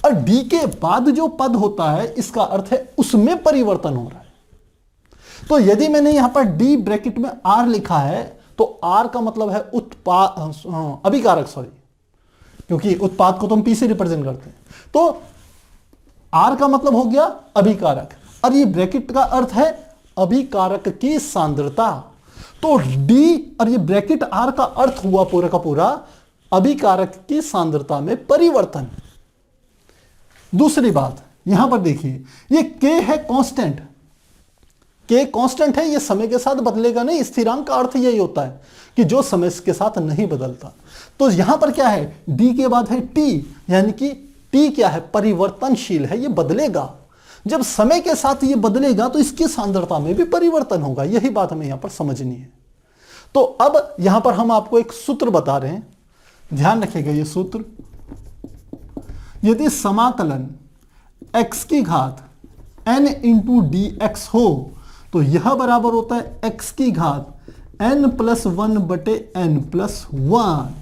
और डी के बाद जो पद होता है इसका अर्थ है उसमें परिवर्तन हो रहा है। तो यदि मैंने यहां पर डी ब्रैकेट में आर लिखा है तो आर का मतलब है उत्पाद, अभिकारक, सॉरी, क्योंकि उत्पाद को तो हम पी से रिप्रेजेंट करते हैं, तो आर का मतलब हो गया अभिकारक, और ये ब्रैकेट का अर्थ है अभिकारक की सांद्रता। तो डी और ये ब्रैकेट आर का अर्थ हुआ पूरा का पूरा अभिकारक की सांद्रता में परिवर्तन। दूसरी बात यहां पर देखिए, ये के है कांस्टेंट, के कांस्टेंट है, ये समय के साथ बदलेगा नहीं, स्थिरांक का अर्थ यही होता है कि जो समय के साथ नहीं बदलता। तो यहां पर क्या है, डी के बाद है टी, यानी कि टी क्या है, परिवर्तनशील है, ये बदलेगा। जब समय के साथ ये बदलेगा तो इसकी सांद्रता में भी परिवर्तन होगा, यही बात हमें यहां पर समझनी है। तो अब यहां पर हम आपको एक सूत्र बता रहे हैं, ध्यान रखिएगा ये सूत्र, यदि समाकलन x की घात n इंटू डी एक्स हो तो यह बराबर होता है x की घात n प्लस 1 बटे n प्लस 1,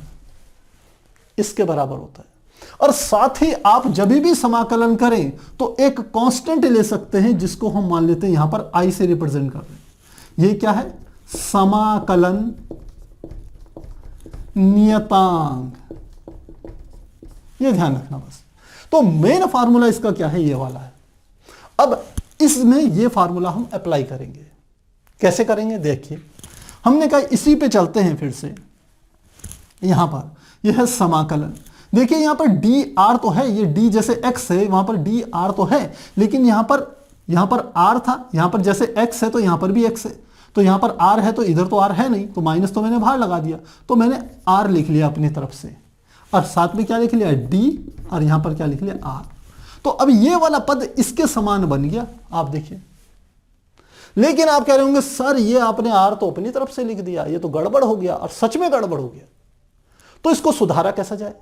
इसके बराबर होता है। और साथ ही आप जब भी समाकलन करें तो एक कांस्टेंट ले सकते हैं जिसको हम मान लेते हैं यहां पर i से रिप्रेजेंट कर रहे हैं। ये क्या है, समाकलन नियतांक, ये ध्यान रखना बस। तो मेन फार्मूला इसका क्या है, ये वाला है। अब इसमें ये फार्मूला हम अप्लाई करेंगे, कैसे करेंगे देखिए, हमने कहा इसी पे चलते हैं फिर से। यहां पर यह है समाकलन, देखिए यहां पर डी आर तो है, ये डी जैसे एक्स है वहां पर डी आर तो है, लेकिन यहां पर आर था, यहां पर जैसे एक्स है तो यहां पर भी एक्स है, तो यहां पर आर है तो इधर तो आर है नहीं, तो माइनस तो मैंने बाहर लगा दिया, तो मैंने आर लिख लिया अपनी तरफ से, और साथ में क्या लिख लिया, डी, और यहां पर क्या लिख लिया, आर। तो अब ये वाला पद इसके समान बन गया, आप देखिए। लेकिन आप कह रहे होंगे सर ये आपने आर तो अपनी तरफ से लिख दिया, ये तो गड़बड़ हो गया, और सच में गड़बड़ हो गया। तो इसको सुधारा कैसा जाए,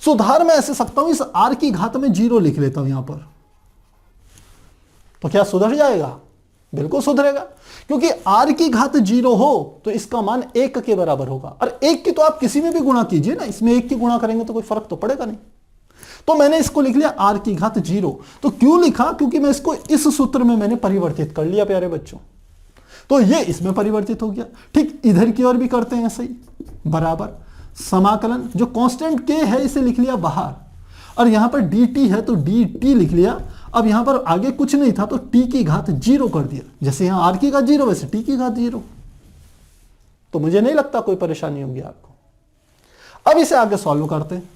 सुधार मैं ऐसे सकता हूं, इस आर की घात में 0 लिख लेता हूं यहां पर, तो क्या सुधर जाएगा, बिल्कुल सुधरेगा, क्योंकि आर की घात 0 हो तो इसका मान 1 के बराबर होगा, और 1 की तो आप किसी में भी गुणा कीजिए ना, इसमें 1 की गुणा करेंगे तो कोई फर्क तो पड़ेगा नहीं। तो मैंने इसको लिख लिया आर की घात 0। तो क्यों लिखा, क्योंकि मैं इसको इस सूत्र में मैंने परिवर्तित कर लिया प्यारे बच्चों, तो ये इसमें परिवर्तित हो गया। ठीक इधर की ओर भी करते हैं ऐसे ही, बराबर समाकलन, जो कांस्टेंट के है इसे लिख लिया बाहर, और यहां पर डी टी है तो डी टी लिख लिया। अब यहां पर आगे कुछ नहीं था तो टी की घात 0 कर दिया, जैसे यहां आर की घात 0 वैसे टी की घात 0। तो मुझे नहीं लगता कोई परेशानी होगी आपको। अब इसे आगे सॉल्व करते हैं।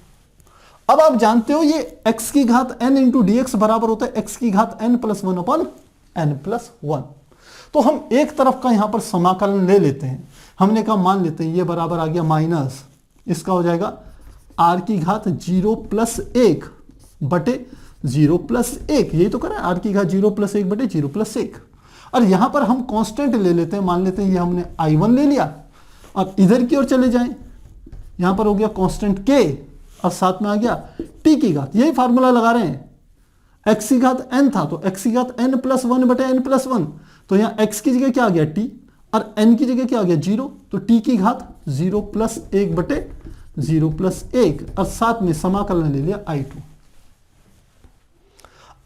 अब आप जानते हो ये x की घात n इंटू डी एक्स बराबर होता है x की घात n plus 1 upon n plus 1। तो हम एक तरफ का यहां पर समाकलन ले लेते हैं, हमने कहा मान लेते हैं ये बराबर आ गया माइनस, इसका हो जाएगा r की घात 0 प्लस 1 बटे 0 प्लस 1, यही तो करें, r की घात 0 प्लस 1 बटे 0 प्लस 1। और यहां पर हम कांस्टेंट ले लेते हैं, मान लेते हैं ये हमने i1 ले लिया, और इधर की ओर चले जाएं, यहां पर हो गया कांस्टेंट k, और साथ में आ गया टी की घात, यही फार्मूला लगा रहे हैं। एक्स की घात n था तो एक्स की घात n प्लस 1 बटे n प्लस 1, तो यहाँ x की जगह क्या आ गया t और n की जगह क्या आ गया 0, तो t की घात 0 प्लस 1 बटे 0 प्लस 1 और साथ में समाकलन ले लिया i2।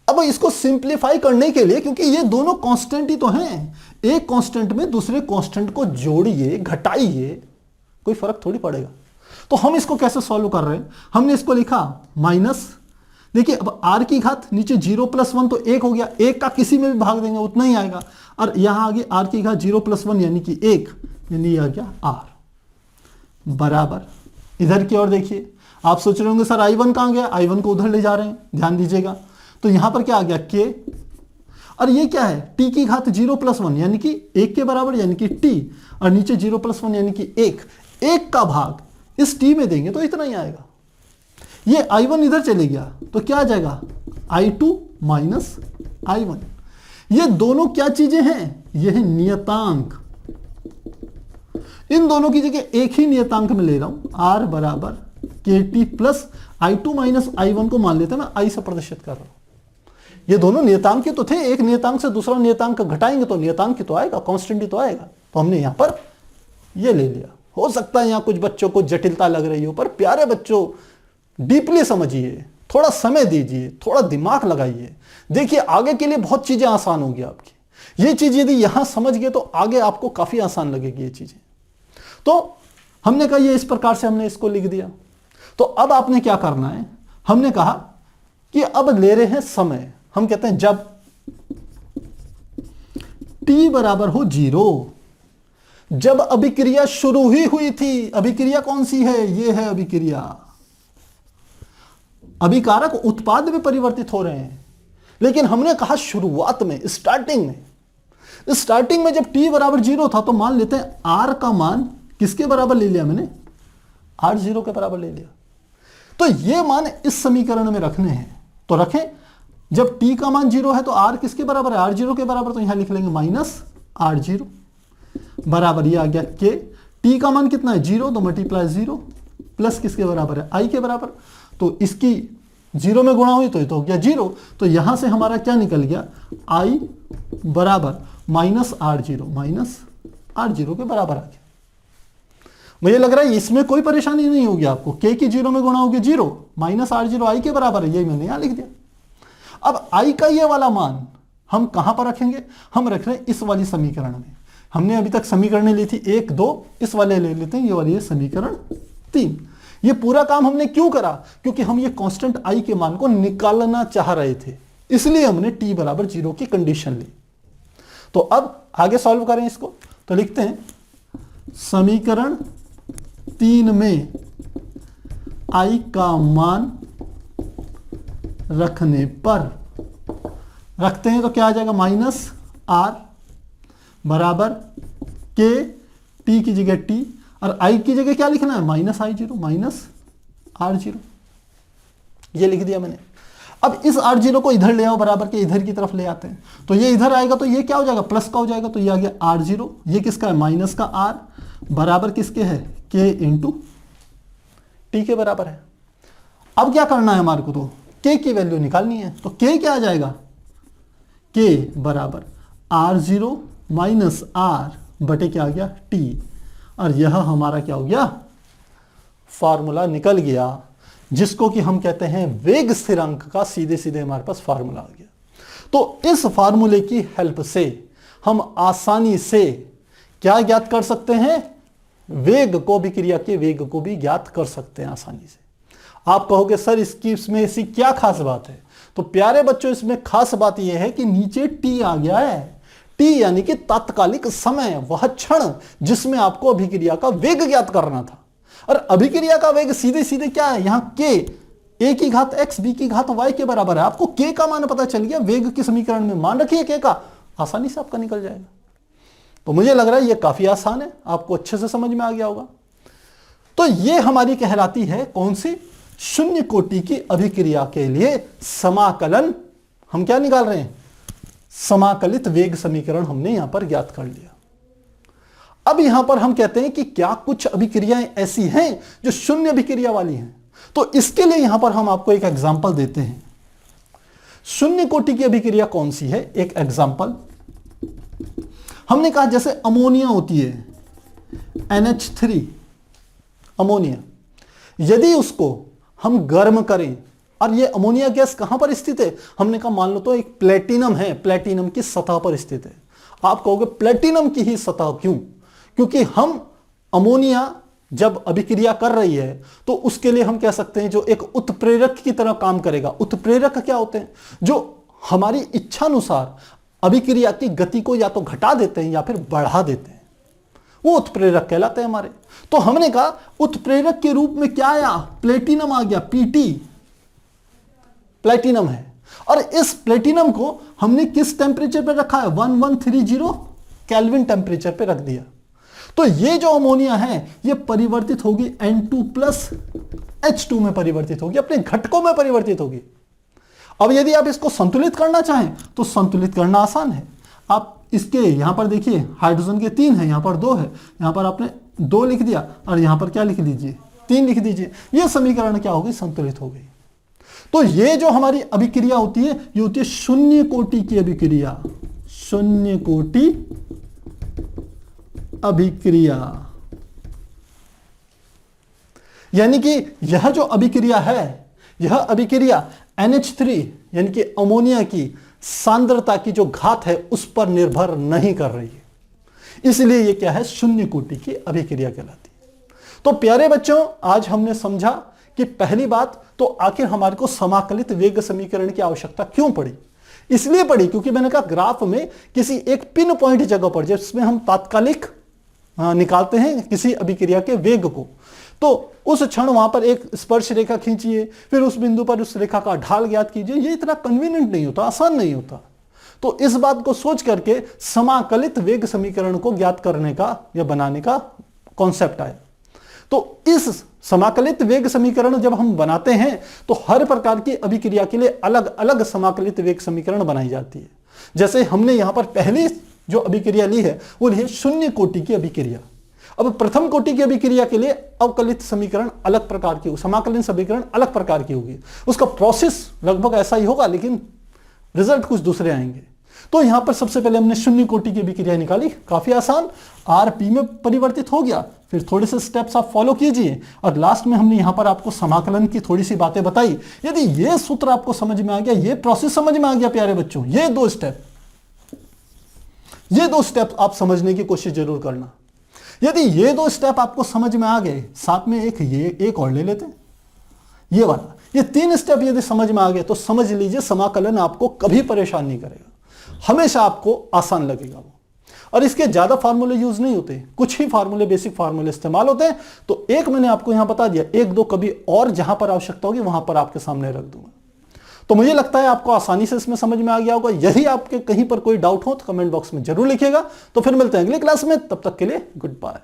अब इसको सिंप्लीफाई करने के लिए, क्योंकि ये दोनों कांस्टेंट ही तो हैं, एक कांस्टेंट में दूसरे कांस्टेंट को जोड़िए घटाइए, कोई फर्क थोड़ी पड़ेगा। तो हम इसको कैसे सॉल्व कर रहे हैं, हमने इसको लिखा माइनस, देखिए अब r की घात नीचे 0 प्लस 1 तो 1 हो गया, 1 का किसी में भी भाग देंगे उतना ही आएगा, और यहां आगे r की घात 0 प्लस 1 यानी कि 1, यानी आ गया r बराबर। इधर की ओर देखिए, आप सोच रहे होंगे सर i1 कहां गया, i1 को उधर ले जा रहे हैं, ध्यान दीजिएगा। तो यहां पर क्या आ गया k, और ये क्या है t की घात 0 प्लस 1 यानी कि 1 के बराबर यानी कि t, और नीचे 0 प्लस 1 यानी कि 1 का भाग इस t में देंगे तो इतना ही आएगा। ये i1 इधर चले गया तो क्या आ जाएगा i2 माइनस i1। ये दोनों क्या चीजें हैं, ये है नियतांक। इन दोनों की जगह एक ही नियतांक में ले रहा हूं, r बराबर kt plus i2 minus i1 को मान लेते हैं, मैं i से प्रदर्शित कर रहा हूं। ये दोनों नियतांक तो थे, एक नियतांक से दूसरा नियतांक घटाएंगे तो नियतांक तो आएगा, कांस्टेंट ही तो आएगा। तो हमने यहां पर ये ले लिया। हो सकता है यहां कुछ बच्चों को जटिलता लग रही हो, पर प्यारे बच्चों डीपली समझिए, थोड़ा समय दीजिए, थोड़ा दिमाग लगाइए, देखिए आगे के लिए बहुत चीजें आसान होगी आपकी। ये चीज यदि यहां समझ गए तो आगे आपको काफी आसान लगेगी ये चीजें। तो हमने कहा ये इस प्रकार से हमने इसको लिख दिया। तो अब आपने क्या करना है, हमने कहा कि अब ले रहे हैं समय, हम कहते हैं जब t बराबर हो 0, जब अभिक्रिया शुरू ही हुई थी। अभिक्रिया कौन सी है, ये है अभिक्रिया। अभिकारक उत्पाद में परिवर्तित हो रहे हैं, लेकिन हमने कहा शुरुआत में, स्टार्टिंग में जब t बराबर 0 था तो मान लेते हैं r का मान किसके बराबर ले लिया मैंने, r0 के बराबर ले लिया। तो ये मान इस समीकरण में रखने हैं, तो रखें। जब t का मान 0 है तो r किसके बराबर है, r0 के बराबर, तो यहां लिख लेंगे माइनस r0 बराबर, ये आ गया k। t का मान कितना है 0, तो मल्टीप्लाई 0 प्लस किसके बराबर है, i के बराबर। तो इसकी 0 में गुणा हुई तो ये तो हो गया 0, तो यहां से हमारा क्या निकल गया, i बराबर माइनस r0 के बराबर आ गया। मुझे लग रहा है इसमें कोई परेशानी नहीं होगी आपको, k की 0 में गुणा होगी 0, माइनस r0 i के बराबर है, यही मैंने यहां लिख दिया। अब i का ये वाला मान हम कहां पर रखेंगे, हम रख रहे हैं इस वाली समीकरण में। हमने अभी तक समीकरण ली थी 1 2, इस वाले ले लेते हैं, ये वाली है समीकरण 3। ये पूरा काम हमने क्यों करा, क्योंकि हम ये कांस्टेंट i के मान को निकालना चाह रहे थे, इसलिए हमने t बराबर 0 की कंडीशन ली। तो अब आगे सॉल्व करें इसको, तो लिखते हैं समीकरण 3 में i का मान रखने पर, रखते हैं तो क्या आ जाएगा, माइनस r बराबर k, t की जगह t, और i की जगह क्या लिखना है, माइनस i0 माइनस r0, ये लिख दिया मैंने। अब इस r0 को इधर ले आओ, बराबर के इधर की तरफ ले आते हैं, तो ये इधर आएगा तो ये क्या हो जाएगा, प्लस का हो जाएगा, तो ये आ गया r0, ये किसका है, माइनस का r बराबर किसके है, k इंटू t के बराबर है। अब क्या करना है हमारे को, तो k की वैल्यू निकालनी है, तो k क्या आ जाएगा, k बराबर r0 माइनस r बटे क्या आ गया t, और यह हमारा क्या हो गया, फार्मूला निकल गया, जिसको कि हम कहते हैं वेग स्थिरांक का सीधे सीधे हमारे पास फार्मूला आ गया। तो इस फार्मूले की हेल्प से हम आसानी से क्या ज्ञात कर सकते हैं, वेग को भी, क्रिया के वेग को भी ज्ञात कर सकते हैं आसानी से। आप कहोगे सर इसमें ऐसी क्या खास बात है, तो प्यारे बच्चों इसमें खास बात यह है कि नीचे t आ गया है। t यानी कि तात्कालिक समय, वह क्षण जिसमें आपको अभिक्रिया का वेग ज्ञात करना था। और अभिक्रिया का वेग सीधे सीधे क्या है, यहां k a की घात x b की घात y के बराबर है। आपको k का मान पता चल गया, वेग के समीकरण में मान रखिए k का, आसानी से आपका निकल जाएगा। तो मुझे लग रहा है यह काफी आसान है, आपको अच्छे से समझ में आ गया होगा। तो यह हमारी कहलाती है कौन सी, शून्य कोटि की अभिक्रिया के लिए समाकलन। हम क्या निकाल रहे हैं, समाकलित वेग समीकरण हमने यहां पर ज्ञात कर लिया। अब यहां पर हम कहते हैं कि क्या कुछ अभिक्रियाएं ऐसी हैं जो शून्य अभिक्रिया वाली हैं। तो इसके लिए यहां पर हम आपको एक एग्जांपल देते हैं। शून्य कोटि की अभिक्रिया कौन सी है, एक एग्जांपल हमने कहा जैसे अमोनिया होती है NH3 अमोनिया, यदि उसको हम गर्म करें, और ये अमोनिया गैस कहां पर स्थित है, हमने कहा मान लो तो एक प्लेटिनम है, प्लेटिनम की सतह पर स्थित है। आप कहोगे प्लेटिनम की ही सतह क्यों? क्योंकि हम अमोनिया जब अभिक्रिया कर रही है तो उसके लिए हम कह सकते हैं जो एक उत्प्रेरक की तरह काम करेगा। उत्प्रेरक क्या होते हैं? जो हमारी इच्छानुसार अभिक्रिया की गति को या तो घटा देते हैं या फिर बढ़ा देते हैं, वो उत्प्रेरक कहलाते हैं हमारे। तो हमने कहा उत्प्रेरक के रूप में क्या आया, प्लेटिनम आ गया, Pt प्लेटिनम है। और इस प्लेटिनम को हमने किस टेंपरेचर पे रखा है, 1130 केल्विन टेंपरेचर पे रख दिया। तो ये जो अमोनिया है ये परिवर्तित होगी N2+H2 में परिवर्तित होगी, अपने घटकों में परिवर्तित होगी। अब यदि आप इसको संतुलित करना चाहें तो संतुलित करना आसान है। आप इसके यहां पर देखिए हाइड्रोजन के 3 है, यहां पर 2 है, यहां पर आपने 2 लिख दिया और यहां पर क्या लिख दीजिए, 3 लिख दीजिए। यह समीकरण क्या होगी, संतुलित हो गई। तो ये जो हमारी अभिक्रिया होती है ये होती है शून्य कोटि की अभिक्रिया, शून्य कोटि अभिक्रिया। यानी कि यह जो अभिक्रिया है, यह अभिक्रिया NH3 यानी कि अमोनिया की सांद्रता की जो घात है उस पर निर्भर नहीं कर रही है, इसलिए यह क्या है, शून्य कोटि की अभिक्रिया कहलाती है। तो प्यारे बच्चों, आज हमने समझा कि पहली बात तो आखिर हमारे को समाकलित वेग समीकरण की आवश्यकता क्यों पड़ी। इसलिए पड़ी क्योंकि मैंने कहा ग्राफ में किसी एक पिन पॉइंट जगह पर जिसमें हम तात्कालिक निकालते हैं किसी अभिक्रिया के वेग को, तो उस क्षण वहां पर एक स्पर्श रेखा खींचिए, फिर उस बिंदु पर उस रेखा का ढाल ज्ञात कीजिए, ये इतना कन्वीनियंट नहीं होता, आसान नहीं होता। तो इस बात को सोच करके समाकलित वेग समीकरण को ज्ञात करने का या बनाने का कॉन्सेप्ट आया। तो इस समाकलित वेग समीकरण जब हम बनाते हैं तो हर प्रकार की अभिक्रिया के लिए अलग अलग समाकलित वेग समीकरण बनाई जाती है। जैसे हमने यहां पर पहली जो अभिक्रिया ली है वो ली है शून्य कोटि की अभिक्रिया। अब प्रथम कोटि की अभिक्रिया के लिए अवकलित समीकरण अलग प्रकार की, समाकलन समीकरण अलग प्रकार की होगी, उसका प्रोसेस लगभग ऐसा ही होगा लेकिन रिजल्ट कुछ दूसरे आएंगे। तो यहां पर सबसे पहले हमने शून्य कोटि की अभिक्रिया निकाली, काफी आसान, Rp में परिवर्तित हो गया। फिर थोड़े से स्टेप्स आप फॉलो कीजिए और लास्ट में हमने यहां पर आपको समाकलन की थोड़ी सी बातें बताई। यदि ये सूत्र आपको समझ में आ गया, ये प्रोसेस समझ में आ गया प्यारे बच्चों, ये दो स्टेप आप समझने की कोशिश जरूर करना। यदि ये दो स्टेप आपको समझ में आ गए, साथ में एक और ले लेते हैं, ये वाला, ये 3 स्टेप यदि समझ में आ गए तो समझ लीजिए समाकलन आपको कभी परेशान नहीं करेगा, हमेशा आपको आसान लगेगा वो। और इसके ज्यादा फार्मूले यूज नहीं होते, कुछ ही फार्मूले, बेसिक फार्मूले इस्तेमाल होते हैं। तो एक मैंने आपको यहां बता दिया, 1-2 कभी और जहां पर आवश्यकता होगी वहां पर आपके सामने रख दूंगा। तो मुझे लगता है आपको आसानी से इसमें समझ में आ गया होगा। यदि आपके कहीं पर कोई डाउट हो तो कमेंट बॉक्स में जरूर लिखिएगा। तो फिर मिलते हैं अगली क्लास में, तब तक के लिए गुड बाय।